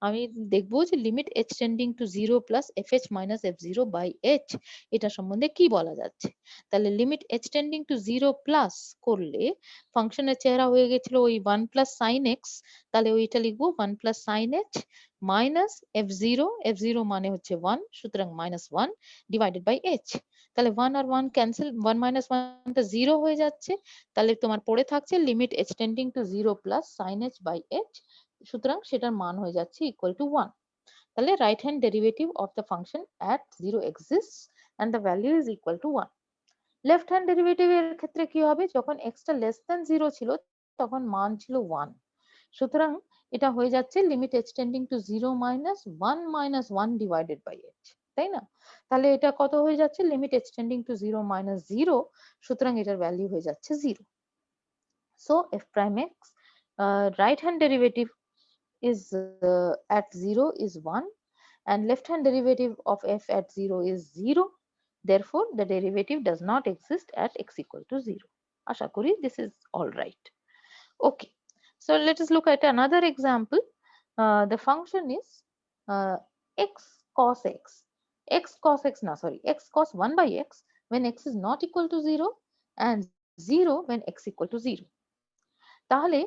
আমি দেখবো যে limit h tending to 0 plus fh minus f0 by h, এটা সম্বন্ধে কি বলা যাচ্ছে। তাহলে limit h tending to 0 plus করলে ফাংশনের চেহারা হয়ে গেছিল ওই 1 প্লাস সাইন x, তাহলে ওইটা লিখবো 1 plus sine h minus f0 মানে হচ্ছে 1, সুতরাং মাইনাস 1 ডিভাইডেড বাই h। তাহলে 1 আর 1 ক্যান্সেল, 1 মাইনাস 1 টা 0 হয়ে যাচ্ছে। তাহলে তোমার পড়ে থাকছে limit h tending to 0 plus sine h by h, সুতরাং সেটার মান হয়ে যাচ্ছে ইকুয়াল টু 1। তাহলে right hand derivative of the function at 0 exists and the value is equal to 1। Left hand derivative এর ক্ষেত্রে কি হবে? যখন x টা লেস দ্যান 0 ছিল তখন মান ছিল 1, সুতরাং এটা হয়ে যাচ্ছে limit h tending to 0 minus 1 minus 1 divided by h, তাই না? তাহলে এটা কত হয়ে যাচ্ছে? Limit h tending to 0 minus 0, সুতরাং এটার ভ্যালু হয়ে যাচ্ছে 0। So f prime x right hand derivative is at 0 is 1 and left hand derivative of f at 0 is 0, therefore the derivative does not exist at x equal to 0. আশা করি this is all right. Okay, so let us look at another example. The function is x cos x, x cos 1 by x when x is not equal to 0 and 0 when x equal to 0. তাহলে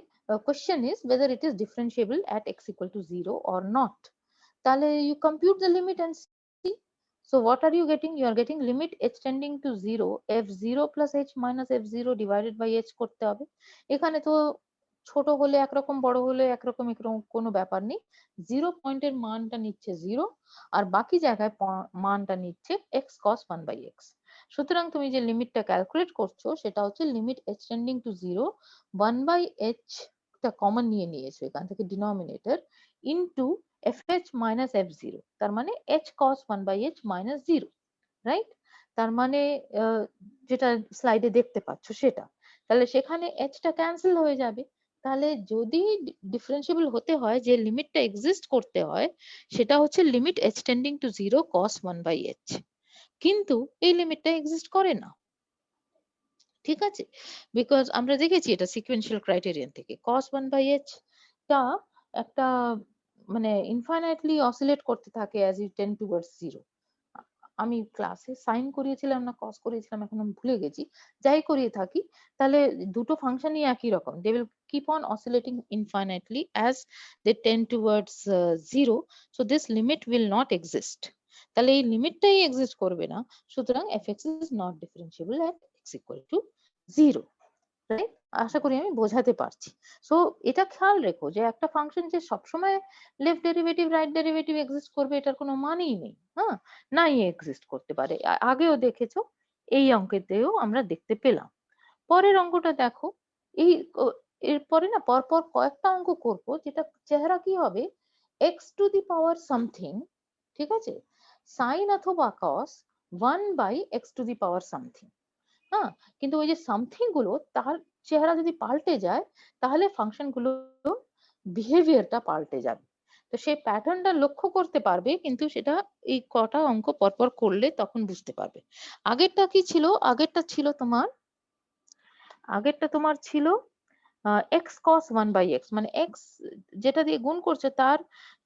question is whether it is differentiable at x equal to 0 or not. তাহলে you compute the limit and see. So what are you getting? You are getting limit h tending to 0 f0 plus h minus f0 divided by h করতে হবে। এখানে তো ছোট হলে একরকম, বড় হলে একরকম, এরকম কোনো ব্যাপার নেই। 0 পয়েন্টের মানটা নিচ্ছে 0 আর বাকি জায়গায় মানটা নিচ্ছে x cos 1 by x। সুতরাং তুমি যে লিমিটটা ক্যালকুলেট করছো সেটা হচ্ছে limit h tending to 0 1 by h টা কমন নিয়ে নিয়েছো এখান থেকে denominator into fh minus f0, তার মানে h cos 1 by h minus 0, right? তার মানে যেটা স্লাইডে দেখতে পাচ্ছ সেটা, তাহলে সেখানে h টা ক্যান্সেল হয়ে যাবে। তাহলে যদি ডিফারেন্সিয়েবল হতে হয়, যে লিমিটটা এক্সিস্ট করতে হয় সেটা হচ্ছে limit h tending to 0 cos 1 by h, কিন্তু এই লিমিটটা এক্সিস্ট করে না। ঠিক আছে, বিকজ আমরা দেখেছি এটা সিকোয়েন্সিয়াল ক্রাইটেরিয়ান থেকে cos 1 by h টা একটা মানে ইনফাইনাইটলি অসিলেট করতে থাকে as you tend towards 0। আমি ক্লাসে সাইন করিয়েছিলাম না কস করিয়েছিলাম এখন আমি ভুলে গেছি, যাই করিয়ে থাকি তাহলে দুটো ফাংশনই একই রকম, they will keep on oscillating infinitely as they tend towards 0, so this limit will not exist। তাহলে এই লিমিটটাই এক্সিস্ট করবে না, সুতরাং fx is not differentiable at x equal to 0, right? আশা করি আমি বোঝাতে পারছি। সো এটা খেয়াল রেখো যে একটা ফাংশন যে সবসময় left derivative right derivative exist করবে এটার কোনো মানেই নেই, হ্যাঁ, নাই এক্সিস্ট করতে পারে। আগেও দেখেছো, এই অঙ্কেতেও আমরা দেখতে পেলাম। পরের অঙ্কটা দেখো, এই এরপরে না পরপর কয়েকটা অঙ্ক করবো যেটা চেহারা কি হবে, x to the power something, ঠিক আছে, সাইন অথবা cos 1 by x to the power something. হ্যাঁ, কিন্তু ওই যে সামথিং গুলো তার চেহারা যদি পাল্টে যায় তাহলে ফাংশন গুলো বিহেভিয়ারটা পাল্টে যাবে। তো সেই প্যাটার্নটা লক্ষ্য করতে পারবে, কিন্তু সেটা এই কটা অঙ্ক পরপর করলে তখন বুঝতে পারবে। আগেরটা কি ছিল? আগেরটা তোমার ছিল x cos 1 by x, মানে x যেটা দিয়ে গুণ করছে তার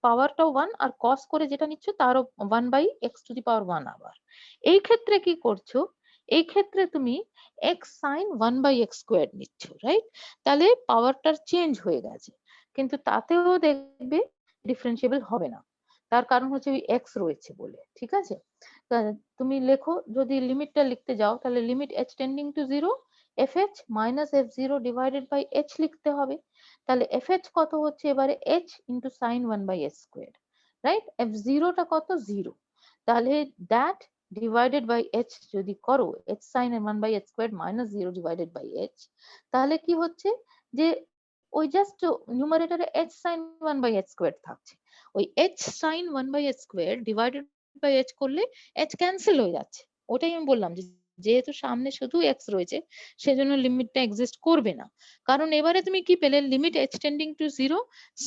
পাওয়ারটাও 1 আর cos করে যেটা নিচ্ছ তারও 1 by x to the power 1 আবার। এই ক্ষেত্রে কি করছো? এই ক্ষেত্রে তুমি x sin 1 by x squared নিচ্ছ, রাইট? তাহলে পাওয়ারটার চেঞ্জ হয়ে গেছে, কিন্তু তাতেও দেখবে ডিফারেন্সিয়েবল হবে না, তার কারণ হচ্ছে ওই x রয়েছে বলে। ঠিক আছে, তুমি লেখো, যদি লিমিটটা লিখতে যাও তাহলে limit h tending to 0 fh minus f0 divided by h লিখতে হবে। তাহলে fh কত হচ্ছে এবারে h into sin 1 by h squared, right? f0 টা কত? 0। তাহলে that divided by h যদি করো h sin 1 by h squared minus 0 divided by h, তাহলে কি হচ্ছে যে ওই just নিউমারেটরে h sin 1 by h squared থাকছে, ওই h sin 1 by h squared divided by h করলে h ক্যান্সেল হয়ে যাচ্ছে। ওটাই আমি বললাম যে যেহেতু সামনে শুধু x রয়েছে সেজন্য লিমিটটা এক্সিস্ট করবে না। কারণ এবারে তুমি কি পেলে? Limit h tending to 0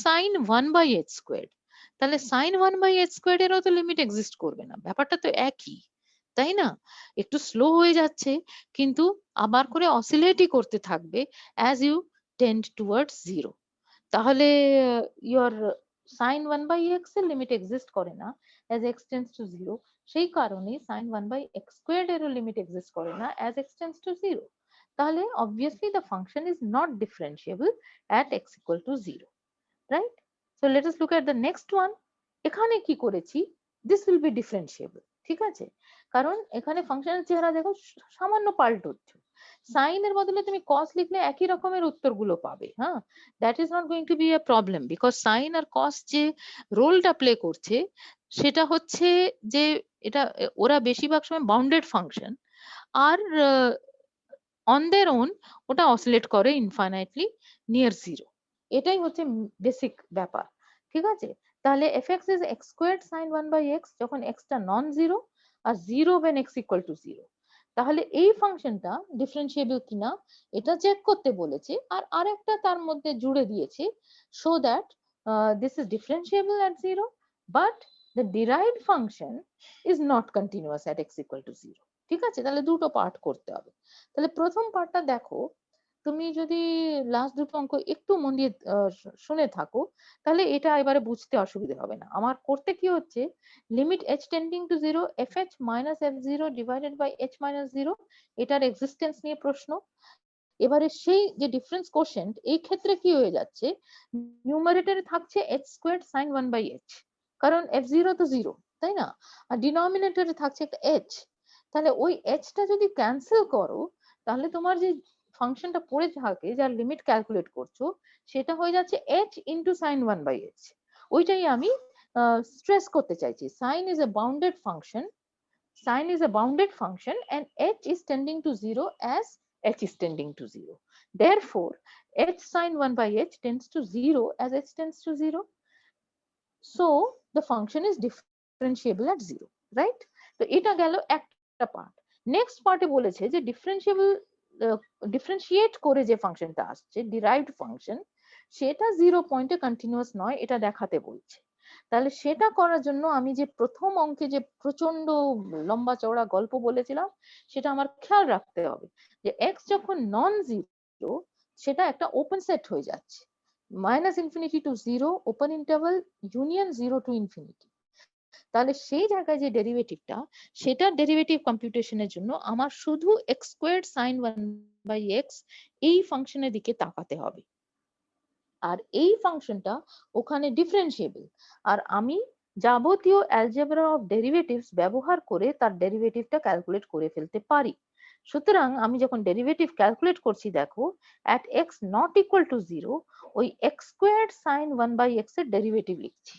sin 1 by h squared। তাহলে sin 1 by h squared এরও তো লিমিট এক্সিস্ট করবে না, ব্যাপারটা তো একই, তাই না? একটু স্লো হয়ে যাচ্ছে কিন্তু আবার করে অসিলেটই করতে থাকবে as you tend towards 0। তাহলে your sin 1 by x এর লিমিট এক্সিস্ট করে না as x tends to 0, সেই কারণে sin 1 by x squared এরও লিমিট এক্সিস্ট করে না as x tends to 0। তাহলে obviously the function is not differentiable at x equal to 0, right? So let us look at the next one। এখানে কি করেছি? this will be differentiable, ঠিক আছে, কারণ এখানে ফাংশনের চেহারা দেখো সামান্য পাল্টাচ্ছে। সাইন এর বদলে তুমি কস লিখলে একই রকমের উত্তরগুলো পাবে, হ্যাঁ, that is not going to be a problem, because sine আর কস যে রোলটা প্লে করছে সেটা হচ্ছে যে এটা ওরা বেশিরভাগ সময় বাউন্ডেড ফাংশন, আর অন দেয়ার ওন ওটা অসিলেট করে ইনফাইনাইটলি নিয়ার 0, এটাই হচ্ছে বেসিক ব্যাপার। ঠিক আছে, তাহলে fx is x squared sin 1 by x যখন x টা নন জিরো আর 0 when x equal to 0, তাহলে এই ফাংশনটা ডিফারেন্সিয়েবল কিনা এটা চেক করতে বলেছে, আর আরেকটা তার মধ্যে জুড়ে দিয়েছে so that this is differentiable at 0 but the derived function is not continuous at x equal to 0। ঠিক আছে, তাহলে দুটো পার্ট করতে হবে। তাহলে প্রথম পার্টটা দেখো, তুমি যদি লাস্ট দুটো অঙ্ক একটু মন দিয়ে শুনে থাকো তাহলে এটা এবারে বুঝতে অসুবিধা হবে না। আমার করতে কি হচ্ছে, limit h tending to 0 fh minus f0 divided by h minus 0, এটার এক্সিস্টেন্স নিয়ে প্রশ্ন, এবারে সেই যে ডিফারেন্স কোশেন্ট এই ক্ষেত্রে কি হয়ে যাচ্ছে, নিউমারেটরে থাকছে h স্কোয়ার্ড sin 1/h, কারণ f0 তো 0, তাই না? আর ডিনোমিনেটরে থাকছে একটা h। তাহলে ওই h টা যদি ক্যান্সেল করো, তাহলে তোমার যে ফাংশনটা পড়ে থাকে, যার লিমিট ক্যালকুলেট করছো, সেটা হয়ে যাচ্ছে h ইন্টু sin 1/h। ওইটাই আমি স্ট্রেস করতে চাইছি। Sin is a bounded function. Sin is a bounded function and h is tending to 0 as h is tending to 0. Therefore, h sin 1/h tends to 0 as h tends to 0. So, the function is differentiable at 0, right? তো এটা গেল একটা part. Next পার্টে বলেছে যে differentiate করে যে ফাংশনটা আসছে, ডিরাইভড ফাংশন, সেটা 0 পয়েন্টে কন্টিনিউয়াস নয়, এটা দেখাতে বলছে। তাহলে সেটা করার জন্য আমি যে প্রথম অঙ্কে যে প্রচন্ড লম্বা চওড়া গল্প বলেছিলাম, সেটা আমার খেয়াল রাখতে হবে যে এক্স যখন নন জিরো, সেটা একটা ওপেন সেট হয়ে যাচ্ছে, -∞ to 0 open interval union 0 to infinity. তাহলে সেই জায়গায় যে ডেরিভেটিভটা, সেটা ডেরিভেটিভ কম্পিউটেশনের জন্য আমার শুধু এক্স স্কোয়ার্ড সাইন 1/x এই ফাংশনের দিকে তাকাতে হবে। আর এই ফাংশনটা ওখানে ডিফারেন্সিয়েবল, আর আমি যাবতীয় অ্যালজেব্রা অফ ডেরিভেটিভস ব্যবহার করে তার ডেরিভেটিভটা ক্যালকুলেট করে ফেলতে পারি। সুতরাং আমি যখন ডেরিভেটিভ ক্যালকুলেট করছি, দেখো at x not equal to 0 ওই x স্কোয়ার্ড sin 1/x এর ডেরিভেটিভ লিখছি,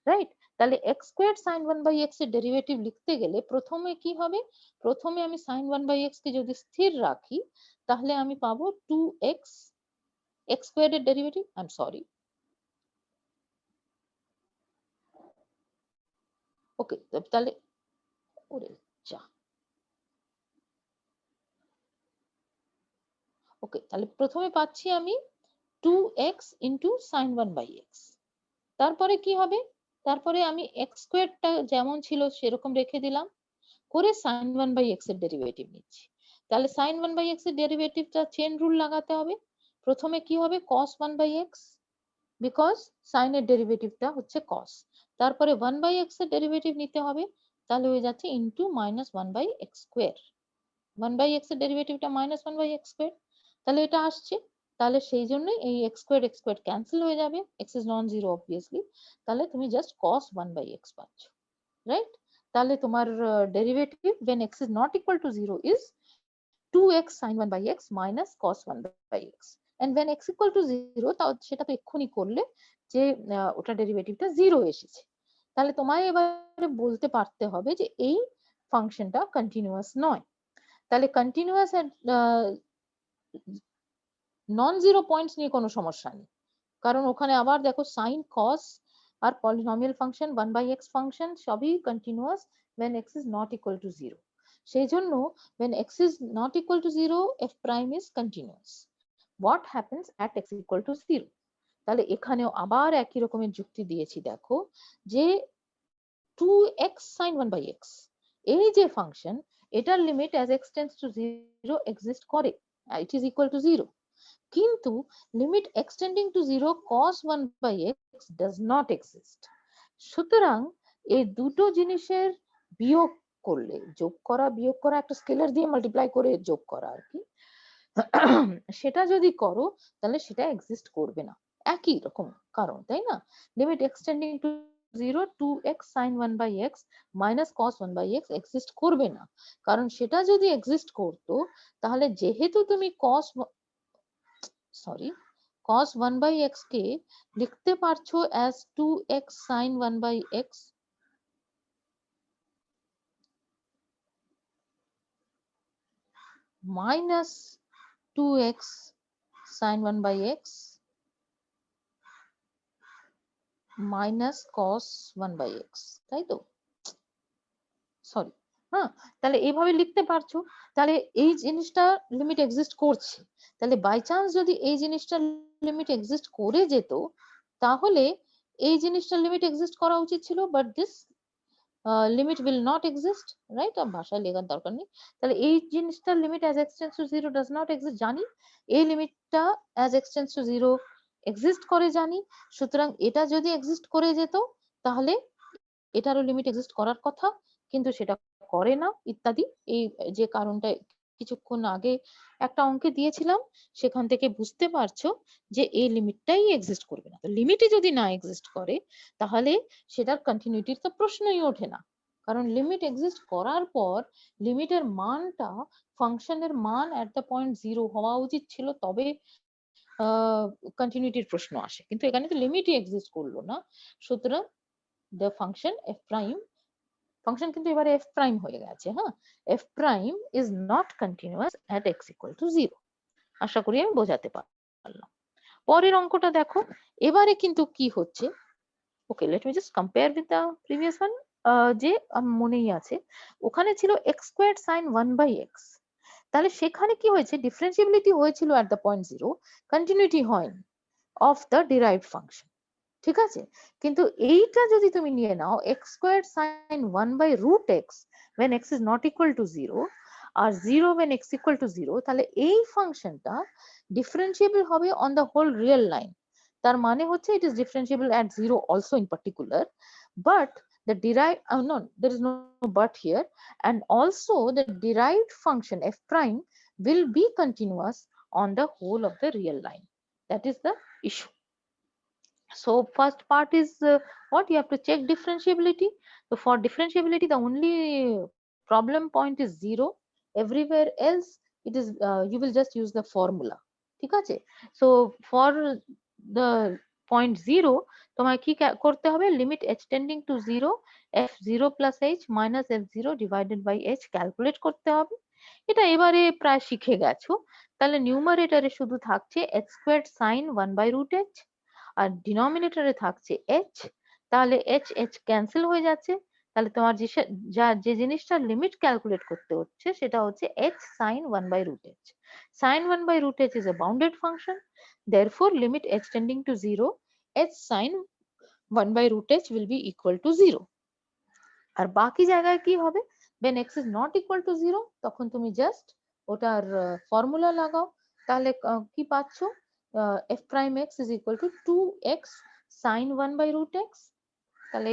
রাইট? তাহলে x স্কোয়ার্ড sin 1/x এর ডেরিভেটিভ লিখতে গেলে প্রথমে কি হবে, প্রথমে আমি sin 1/x কে যদি স্থির রাখি, তাহলে আমি পাবো 2x x স্কোয়ার্ড এর ডেরিভেটিভ, আই এম সরি, ওকে, তাহলে ওরে যা, ওকে, তাহলে প্রথমে পাচ্ছি আমি 2x ইন্টু sin 1/x। তারপরে কি হবে, তারপরে আমি x স্কোয়ারটা যেমন ছিল সেরকম রেখে দিলাম, করে sin 1/x এর ডেরিভেটিভ নিচ্ছি। তাহলে sin 1/x এর ডেরিভেটিভটা চেন রুল লাগাতে হবে। প্রথমে কি হবে, cos 1/x, বিকজ sin এর ডেরিভেটিভটা হচ্ছে cos। তারপরে 1/x এর ডেরিভেটিভ নিতে হবে, তাহলে হয়ে যাচ্ছে ইন্টু -1/x স্কোয়ার। 1/x এর ডেরিভেটিভটা -1/x স্কোয়ার, তাহলে এটা আসছে। তাহলে সেই জন্যই এই x স্কোয়ার ক্যান্সেল হয়ে যাবে, x is non zero obviously. তাহলে তুমি জাস্ট cos 1/x পাচ্ছ, রাইট? তাহলে তোমার derivative when x is not equal to 0 is 2x sin 1/x minus cos 1/x, and when x equal to 0, তাও সেটা তো এক্ষুনি করলে যে ওটা ডেরিভেটিভটা 0 এসেছে। তাহলে তোমায় এবারে বলতে পারতে হবে যে এই ফাংশনটা কন্টিনিউয়াস নয়। তাহলে কন্টিনিউয়াস নন জিরো পয়েন্টস নিয়ে কোনো সমস্যা নেই, কারণ ওখানে আবার দেখো সাইন কস আর পলিনোমিয়াল ফাংশন 1/x ফাংশন সবই continuous when x is not equal to 0। সেই জন্য when x is not equal to 0 f prime is continuous। what happens at x equal to 0? তাহলে এখানেও আবার একই রকমের যুক্তি দিয়েছি, দেখো যে 2x sin 1/x এই যে ফাংশন, এটার limit as x tends to 0 exist করে, it is equal to 0, কিন্তু limit extending to 0 cos 1/x does not exist। সুতরাং এই দুটো জিনিসের বিয়োগ করলে, যোগ করা বিয়োগ করা একটা স্কেলার দিয়ে মাল্টিপ্লাই করে যোগ করা আর কি, সেটা যদি করো তাহলে সেটা এক্সিস্ট করবে না, একই রকম কারণ, তাই না? Limit extending to 0 2x sin 1/x minus cos 1/x exist করবে না, কারণ সেটা যদি এক্সিস্ট করতো, তাহলে যেহেতু তুমি cos 1/x কে লিখতে পারছো as 2x sin 1/x minus 2x sin 1/x minus cos 1/x, তাই তো? সরি, হ্যাঁ, তাহলে এইভাবে লিখতে পারছো। তাহলে এই জিনিসটা লিমিট এক্সিস্ট করছে, তাহলে বাই চান্স যদি এই জিনিসটা লিমিট এক্সিস্ট করে যেত, তাহলে এই জিনিসটার লিমিট এক্সিস্ট করা উচিত ছিল, but this limit will not exist, right? ভাষায় লেখার দরকার নেই। তাহলে এই জিনিসটার limit as x tends to 0 does not exist জানি, এই লিমিটটা as x tends to 0 exist করে জানি। সুতরাং এটা যদি এক্সিস্ট করে যেত, তাহলে এটারও লিমিট এক্সিস্ট করার কথা, কিন্তু সেটা করে না ইত্যাদি, এই যে কারণটা কিছুক্ষণ আগে একটা অঙ্কে দিয়েছিলাম, সেখান থেকে বুঝতে পারছো যে এই লিমিটটাই এক্সিস্ট করবে না। তো লিমিটই যদি না এক্সিস্ট করে তাহলে সেটার কন্টিনিউটির তো প্রশ্নই ওঠে না, কারণ লিমিট এক্সিস্ট করার পর লিমিটের মানটা ফাংশনের মান এট দ্য পয়েন্ট 0 হওয়া উচিত ছিল, তবে কন্টিনিউটির প্রশ্ন আসে, কিন্তু এখানে তো লিমিটই এক্সিস্ট করলো না। সুতরাং the function F prime, function কিন্তু এবারে এফ প্রাইম হয়ে গেছে, হ্যাঁ, F prime is not continuous at x equal to 0। আশা করি আমি বোঝাতে পারলাম। পরের অঙ্কটা দেখো, এবারে কিন্তু কি হচ্ছে, okay let me just compare with the previous one. যে মনেই আছে ওখানে ছিল এক্স স্কোয়ার সাইন 1/x, তাহলে সেখানে কি হয়েছে, ডিফারেন্সিবিলিটি হয়েছিল এট দ্য পয়েন্ট 0, কন্টিনিউটি হয়নি অফ দ্য ডিরাইভড ফাংশন, ঠিক আছে। কিন্তু এইটা যদি তুমি নিয়ে নাও x square sine 1/√x when x is not equal to 0 আর 0 when x equal to 0, তাহলে এই ফাংশনটা ডিফারেন্সিয়েবল হবে on the whole real line. তার মানে হচ্ছে it is differentiable at 0 also in particular, but the derived no, there is no but here, and also the derived function f prime will be continuous on the whole of the real line. That is the issue. So first part is what you have to check differentiability. So for differentiability the only problem point is 0. Everywhere else it is you will just use the formula, ঠিক আছে। So for the point 0 তোমায় কি করতে হবে, limit h tending to 0 f0 plus h minus f0 divided by h calculate করতে হবে। এটা এবারে প্রায় শিখে গেছো। তাহলে নিউমারেটরে শুধু থাকছে h squared sin 1/√h আর ডিনোমিনেটরে থাকছে h, তাহলে h h ক্যান্সেল হয়ে যাচ্ছে, তাহলে তোমার যে জিনিসটার লিমিট ক্যালকুলেট করতে হচ্ছে সেটা হচ্ছে h sin 1/√h. sin 1/√h is a bounded function, therefore limit h tending to 0 h sin 1/√h will be equal to 0. আর বাকি জায়গায় কি হবে, when x is not equal to 0 তখন তুমি জাস্ট ওটার ফর্মুলা লাগাও, তাহলে কি পাচ্ছ, f prime x is equal to 2x sin 1/√x। তাহলে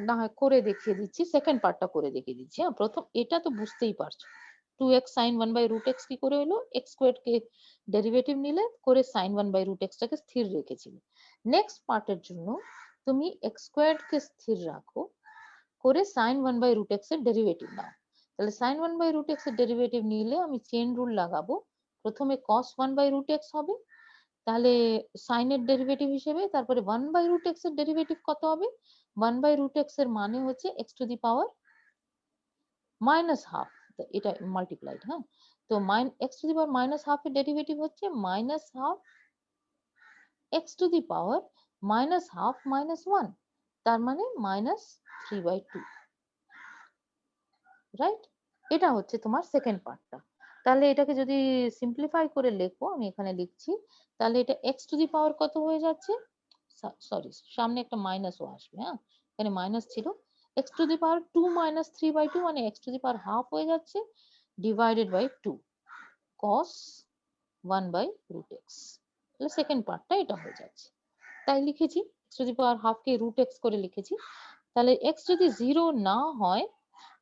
না হয় করে দেখিয়ে দিচ্ছি, সেকেন্ড পার্টটা করে দেখিয়ে দিচ্ছি। হ্যাঁ, প্রথম এটা তো বুঝতেই পারছো 2x sin 1/√x কি করে হলো, x স্কোয়ার কে ডেরিভেটিভ নিলে করে sin 1/√x টাকে স্থির রেখেছিলে। নেক্সট পার্টের জন্য তুমি x স্কোয়ার কে স্থির রাখো, করে sin 1/√x এর ডেরিভেটিভ নাও। তাহলে sin 1/√x এর ডেরিভেটিভ নিলে আমি চেইন রুল লাগাবো, প্রথমে cos 1/√x হবে, তাহলে sin এর ডেরিভেটিভ হিসেবে, তারপরে 1/√x এর ডেরিভেটিভ কত হবে, 1/√x এর মানে হচ্ছে x two the power minus half, এটা মাল্টিপ্লাইড, হ্যাঁ। তো x two the power minus half এর ডেরিভেটিভ হচ্ছে minus half x two the power minus half minus 1, তার মানে মাইনাস 3/2, রাইট। এটা হচ্ছে তোমার সেকেন্ড পার্টটা। তাহলে এটাকে যদি সিম্পলিফাই করে লেখো, আমি এখানে লিখছি, তাহলে এটা x টু দি পাওয়ার কত হয়ে যাচ্ছে, সরি সামনে একটা মাইনাসও আসবে, হ্যাঁ এখানে মাইনাস ছিল, x two the power 2 minus 3/2 মানে x two the power half হয়ে যাচ্ছে, ডিভাইডেড বাই 2 cos 1/√x। তাহলে সেকেন্ড পার্টটা এটা হয়ে যাচ্ছে, তাই লিখেছি x two the power half K √x করে লিখেছি। তাহলে x যদি 0 না হয়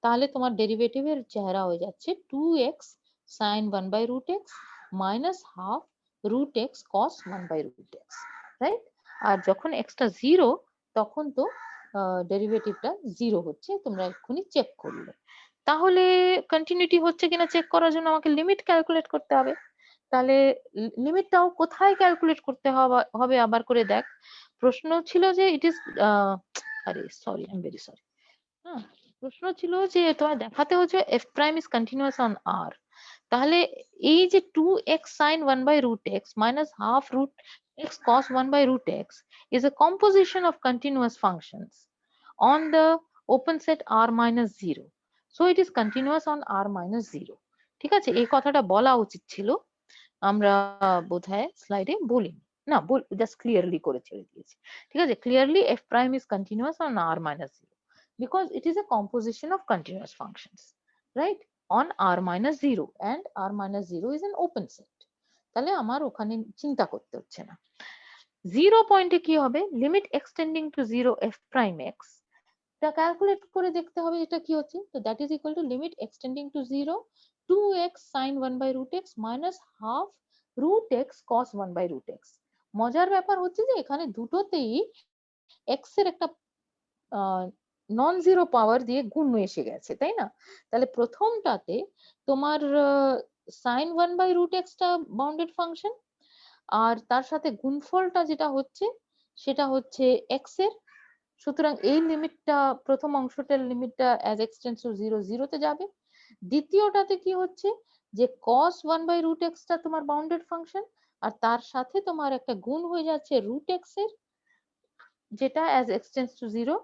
তাহলে তোমার ডেরিভেটিভের চেহারা হয়ে যাচ্ছে 2x sin 1/√x minus half √x cos 1/√x, right. আর যখন x টা 0 তখন তো ডেরিভেটিভটা 0 হচ্ছে, তোমরা এক্ষুনি চেক করলে। তাহলে কন্টিনিউটি হচ্ছে কিনা চেক করার জন্য আমাকে লিমিট ক্যালকুলেট করতে হবে। তাহলে লিমিটটাও কোথায় ক্যালকুলেট করতে হবে আবার করে দেখ। প্রশ্ন ছিল যে ইট ইজ আরে sorry I am very sorry, হ্যাঁ প্রশ্ন ছিল যে তোমার দেখাতে হচ্ছে f prime is continuous on R, তাহলে এই যে 2x sin 1/√x minus half √x cos 1/√x is a composition of continuous functions on the open set R minus 0, so it is continuous on R minus 0। ঠিক আছে, এই কথাটা বলা উচিত ছিল, আমরা বোধহয় স্লাইডে বলিনি, না জাস্ট ক্লিয়ারলি করে ছেড়ে দিয়েছি। ঠিক আছে, clearly f prime is continuous on R minus 0 because it is a composition of continuous functions, right, on R minus 0 and R minus 0 is an open set। তাহলে আমার ওখানে চিন্তা করতে হচ্ছে না। 0 পয়েন্টে কি হবে, limit extending to 0 f prime x, তা ক্যালকুলেট করে দেখতে হবে এটা কি হচ্ছে, তো that is equal to limit extending to 0 2x sin 1 by root x minus half root x cos 1 by root x। মজার ব্যাপার হচ্ছে যে এখানে দুটোতেই x এর একটা নন জিরো পাওয়ার দিয়ে গুণ এসে গেছে, তাই না? তাহলে প্রথমটাতে তোমার sin 1 by root x টা বাউন্ডেড ফাংশন, আর তার সাথে গুণফলটা যেটা হচ্ছে সেটা হচ্ছে x এর। সুতরাং এই লিমিটটা, প্রথম অংশটার লিমিটটা as x tends to 0 0 তে যাবে। দ্বিতীয়টাতে কি হচ্ছে যে cos 1 by root x টা তোমার বাউন্ডেড ফাংশন, আর তার সাথে তোমার একটা গুণ হয়ে যাচ্ছে root x এর, যেটা as x tends to 0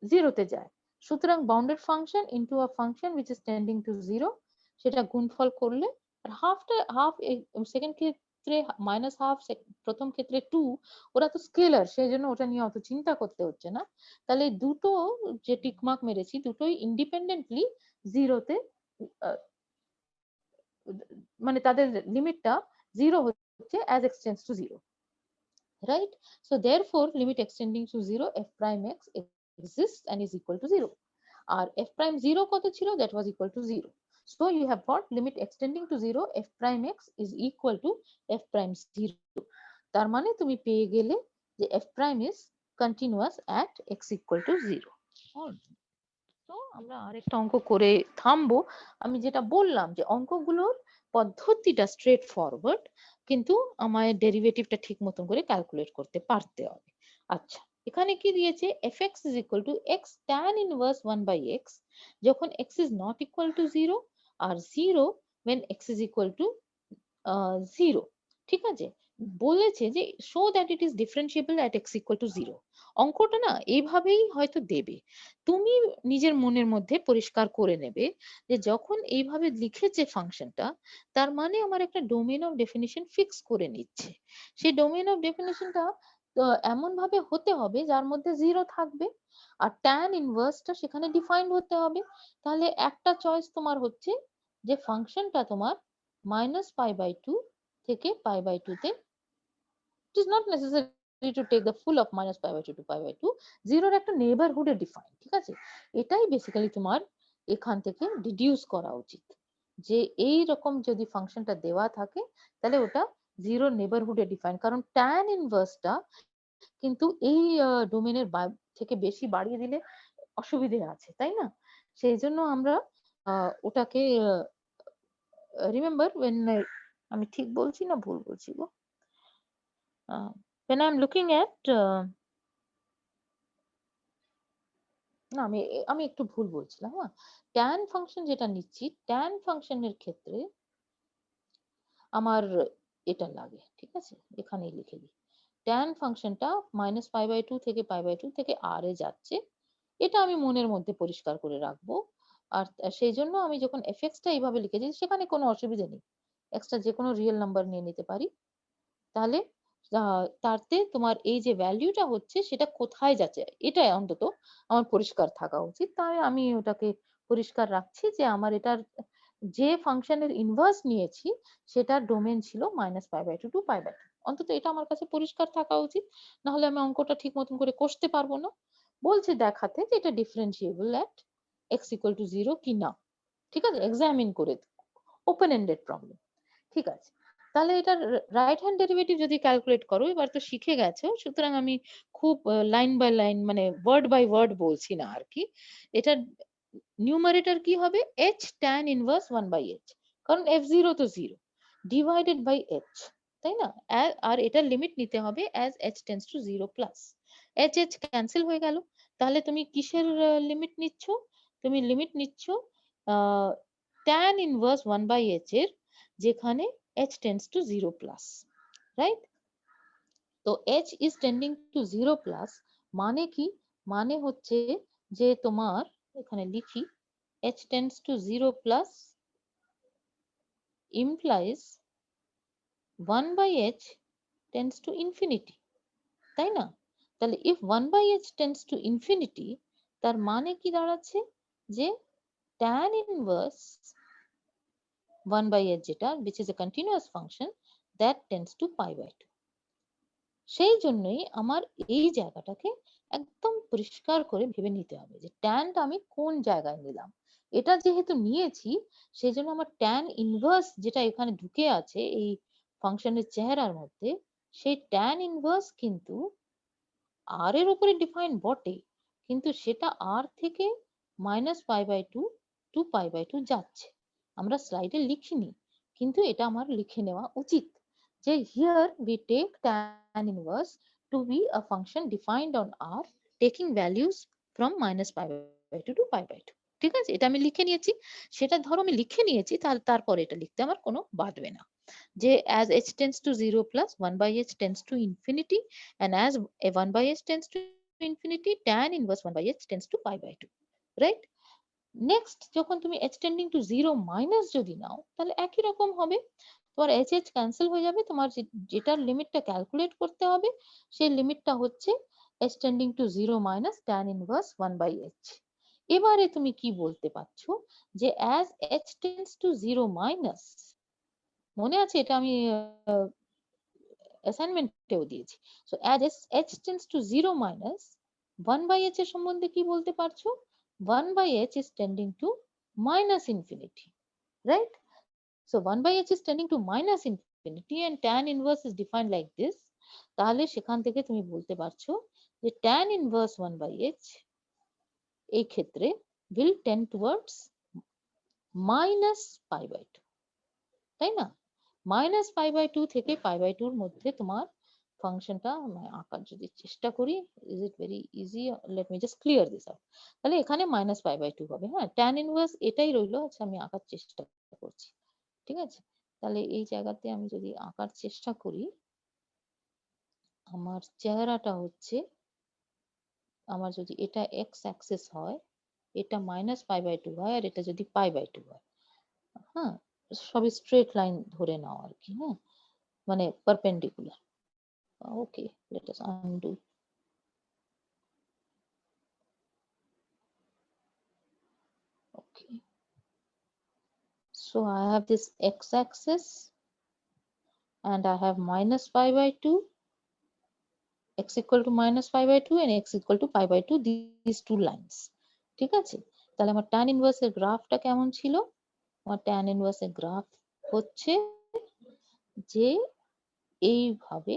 0 তে যায়। সুতরাং bounded function into a function which is tending to 0, সেটা গুণফল করলে, আর হাফ সেকেন্ড ক্ষেত্রে মাইনাস হাফ, প্রথম ক্ষেত্রে 2, ওরা তো স্কেলার, সেই জন্য ওটা নিয়ে অত চিন্তা করতে হচ্ছে না। তাহলে দুটো যে টিকমার্ক মেরেছি দুটোই ইন্ডিপেন্ডেন্টলি জিরোতে, মানে তাদের লিমিটটা 0 হচ্ছে as x tends to 0, right? So therefore limit extending to 0 f prime x exists and is equal to 0. R f prime 0 কত ছিল? That was equal to 0. So you have got limit extending to 0 f prime x is equal to f prime 0. তার মানে তুমি পেয়ে গেলে যে f prime is continuous at x equal to 0. তো আমরা আরেকটা অঙ্ক করে থামবো। আমি যেটা বললাম যে অঙ্কগুলোর পদ্ধতিটা স্ট্রেট ফরওয়ার্ড, কিন্তু আমায় ডেরিভেটিভটা ঠিক মতন করে ক্যালকুলেট করতে পারতে হবে। আচ্ছা, এখানে কি দিয়েছে? fx is equal to x tan inverse 1 by x যখন x is not equal to 0, আর 0 when x is equal to 0। ঠিক আছে, বলেছে যে show that it is differentiable at x equal to 0। অঙ্কটা না এইভাবেই হয়তো দেবে, তুমি নিজের মনের মধ্যে পরিষ্কার করে নেবে যে যখন এইভাবে লিখেছে ফাংশনটা, তার মানে আমার একটা ডোমেন অফ ডেফিনিশন ফিক্স করে নিচ্ছে। সেই ডোমেন অফ ডেফিনিশনটা এমন ভাবে হতে হবে যার মধ্যে 0 থাকবে, আর ট্যান ইনভার্সটা সেখানে ডিফাইন্ড হতে হবে। তাহলে একটা চয়েস তোমার হচ্ছে যে ফাংশনটা তোমার minus pi by 2 থেকে pi by 2 তে, it is not necessary to take the full of minus pi by 2 to pi by 2, 0 এর একটা নেইবারহুডে ডিফাইন। ঠিক আছে, এটাই বেসিক্যালি তোমার এখান থেকে ডিডিউস করা উচিত, যে এই রকম যদি ফাংশনটা দেওয়া থাকে তাহলে ওটা 0 নেইবারহুডে ডিফাইন, কারণ ট্যান ইনভার্সটা কিন্তু এই ডোমেনের থেকে বেশি বাড়িয়ে দিলে অসুবিধে আছে, তাই না? সেই জন্য আমরা ওটাকে রিমেম্বার when আমি ঠিক বলছি না ভুল বলছি গো? when I'm looking at না, আমি একটু ভুল বলছিলাম। হ্যাঁ, ট্যান ফাংশন যেটা নিচ্ছি, ট্যান ফাংশনের ক্ষেত্রে আমার এটা লাগে। ঠিক আছে, এখানেই লিখে দিই। ট্যান ফাংশনটা মাইনাস পাই বাই 2 থেকে পাই বাই 2 থেকে আর এ যাচ্ছে, এটা আমি মনের মধ্যে পরিষ্কার করে রাখবো। আর সেই জন্য আমি যখন এফএক্সটা এইভাবে লিখেছি, সেখানে কোনো অসুবিধা নেই, এক্সট্রা যে কোনো রিয়েল নাম্বার নিয়ে নিতে পারি। তাহলে তাতে তোমার এই যে ভ্যালুটা হচ্ছে সেটা কোথায় যাচ্ছে, এটা অন্তত আমার পরিষ্কার থাকা উচিত। তাই আমি ওটাকে পরিষ্কার রাখছি যে আমার এটার যে ফাংশনের ইনভার্স নিয়েছি সেটার ডোমেন ছিল minus pi by 2 to pi by 2। অন্তত এটা আমার কাছে পরিষ্কার থাকা উচিত, না হলে আমি অঙ্কটা ঠিক মতন করে কষতে পারবো না। বলছে দেখাতে যে এটা differentiable at x equal to 0 কি না। ঠিক আছে, এক্সামিন করে, ওপেন এন্ডেড প্রবলেম। ঠিক আছে, তাহলে এটার রাইট হ্যান্ড ডেরিভেটিভ যদি ক্যালকুলেট করো, এবার তো শিখে গেছো, সুতরাং আমি খুব লাইন বাই লাইন মানে ওয়ার্ড বাই ওয়ার্ড বলছি না আর কি। এটা নিউমারেটর কি হবে? h tan inverse 1 by h, কারণ f0 তো 0, ডিভাইডেড বাই h, তাই না? আর এটার লিমিট নিতে হবে as h tends to 0 plus h cancel হয়ে গেল। তাহলে তুমি কিসের লিমিট নিচ্ছ? তুমি লিমিট নিচ্ছ tan ইনভার্স 1 বাই h এর, যেখানে h tends to 0 plus, right? তো h is tending to 0 plus মানে কি? মানে হচ্ছে যে তোমার, এখানে লিখি, h tends to 0 plus implies 1 by h tends to infinity, তাই না? তাহলে if 1 by h tends to infinity, তার মানে কি দাঁড়াচ্ছে? যে tan inverse 1 by h যেটা, which is a continuous function, that tends to pi by 2। সেই জন্যই আমার এই জায়গাটাকে একদম পরিষ্কার করে ভেবে নিতে হবে যে ট্যানটা আমি কোন জায়গায় নিলাম। এটা যেহেতু নিয়েছি সেই জন্য আমার ট্যান ইনভার্স যেটা এখানে ঢুকে আছে এই ফাংশনের চেহারার মধ্যে, সেই ট্যান ইনভার্স কিন্তু আর এর উপরে ডিফাইন বটে, কিন্তু সেটা আর থেকে -π/2 টু π/2 যাচ্ছে। আমরা স্লাইডে লিখিনি, কিন্তু এটা আমার লিখে নেওয়া উচিত যে here we take tan inverse to be a function defined on R taking values from -π/2 to π/2। ঠিক আছে, এটা আমি লিখে নিয়েছি। সেটা ধরো আমি লিখে নিয়েছি, তারপরে এটা লিখতে আমার কোনো বাধবে না যে as h tends to 0 plus 1/h tends to infinity and as a 1/h tends to infinity tan inverse 1/h tends to π/2, right? Next যখন তুমি h tending to 0 মাইনাস যদি নাও তাহলে একই রকম হবে, তোমার h ক্যান্সেল হয়ে যাবে, তোমার যেটার লিমিটটা ক্যালকুলেট করতে হবে সেই লিমিটটা হচ্ছে h tending to 0 minus tan inverse 1/h। এবারে তুমি কি বলতে পারছো যে as h tends to 0 minus, মনে আছে এটা আমি অ্যাসাইনমেন্টেও দিয়েছি। So as h tends to 0 minus 1/h এর সম্বন্ধে কি বলতে পারছো? 1/h is tending to minus infinity, right? So 1/h is tending to minus infinity and tan inverse is defined like this. তাহলে সেখান থেকে তুমি বলতে পারছো যে tan inverse 1/h এই ক্ষেত্রে will tend towards minus π/2, তাই না? -π/2 থেকে π/2 এর মধ্যে তোমার ফাংশনটা আঁকার যদি চেষ্টা করি, is it very easy? Let me just clear this out. তাহলে এখানে -π/2 হবে, হ্যাঁ, ট্যান ইনভার্স এটাই রইলো। আচ্ছা, আমি আঁকার চেষ্টা করছি, ঠিক আছে? তাহলে এই জায়গাতে আমি যদি আঁকার চেষ্টা করি, আমার চেহারাটা হচ্ছে, আমার যদি এটা এক্স অ্যাক্সিস হয়, এটা -π/2 হয়, আর এটা যদি π/2 হয়, হ্যাঁ, সবই স্ট্রেট লাইন ধরে নাও আর কি, হ্যাঁ, মানে perpendicular. Okay, let us undo. Okay. So I have this x-axis and I have -π/2, x equal to -π/2 and x equal to π/2, these two lines. ঠিক আছে? তাহলে আমার tan inverse এর গ্রাফটা কেমন ছিল? আমার tan inverse এর গ্রাফ হচ্ছে যে এইভাবে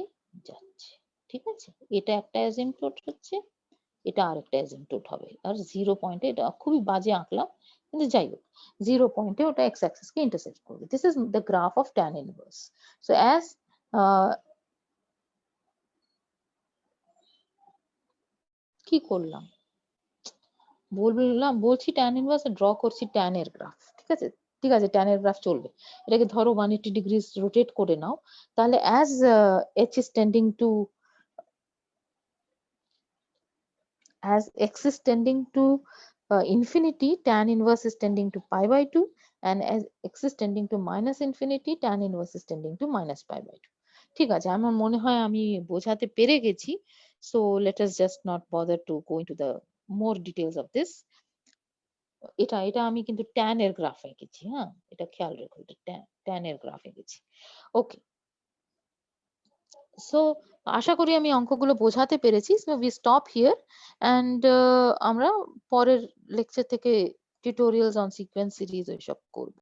যাচ্ছে, ঠিক আছে? এটা একটা অ্যাসিম্পটোট হচ্ছে, এটা আরেকটা অ্যাসিম্পটোট হবে, আর 0 পয়েন্টে, এটা খুবই বাজে আঁকলাম, কিন্তু যাই হোক 0 পয়েন্টে ওটা এক্স অ্যাক্সিস কে ইন্টারসেক্ট করবে। This is the graph of tan inverse. So as কি করলাম বলছি ট্যান ইনভার্স ড্র করছি ট্যান এর গ্রাফ, ঠিক আছে? ঠিক আছে, ট্যান এর গ্রাফ চলবে। এটাকে ধরো 180 ডিগ্রিজ রোটেট করে নাও, তাহলে as h is tending to as x is tending to infinity, tan inverse is tending to π/2, and as x is tending to minus infinity, tan inverse is tending to minus π/2। ঠিক আছে, আমার মনে হয় আমি বোঝাতে পেরে গেছি। So let us just not bother to go into the more details of this. এটা আমি কিন্তু tan এর গ্রাফ এঁকেছি, হ্যাঁ, এটা খেয়াল রেখো, এটা tan এর গ্রাফ এঁকেছি। ওকে, সো আশা করি আমি অঙ্কগুলো বোঝাতে পেরেছি। So we stop here and আমরা পরের লেকচার থেকে টিউটোরিয়ালস অন সিকোয়েন্স সিরিজ ওইসব করব।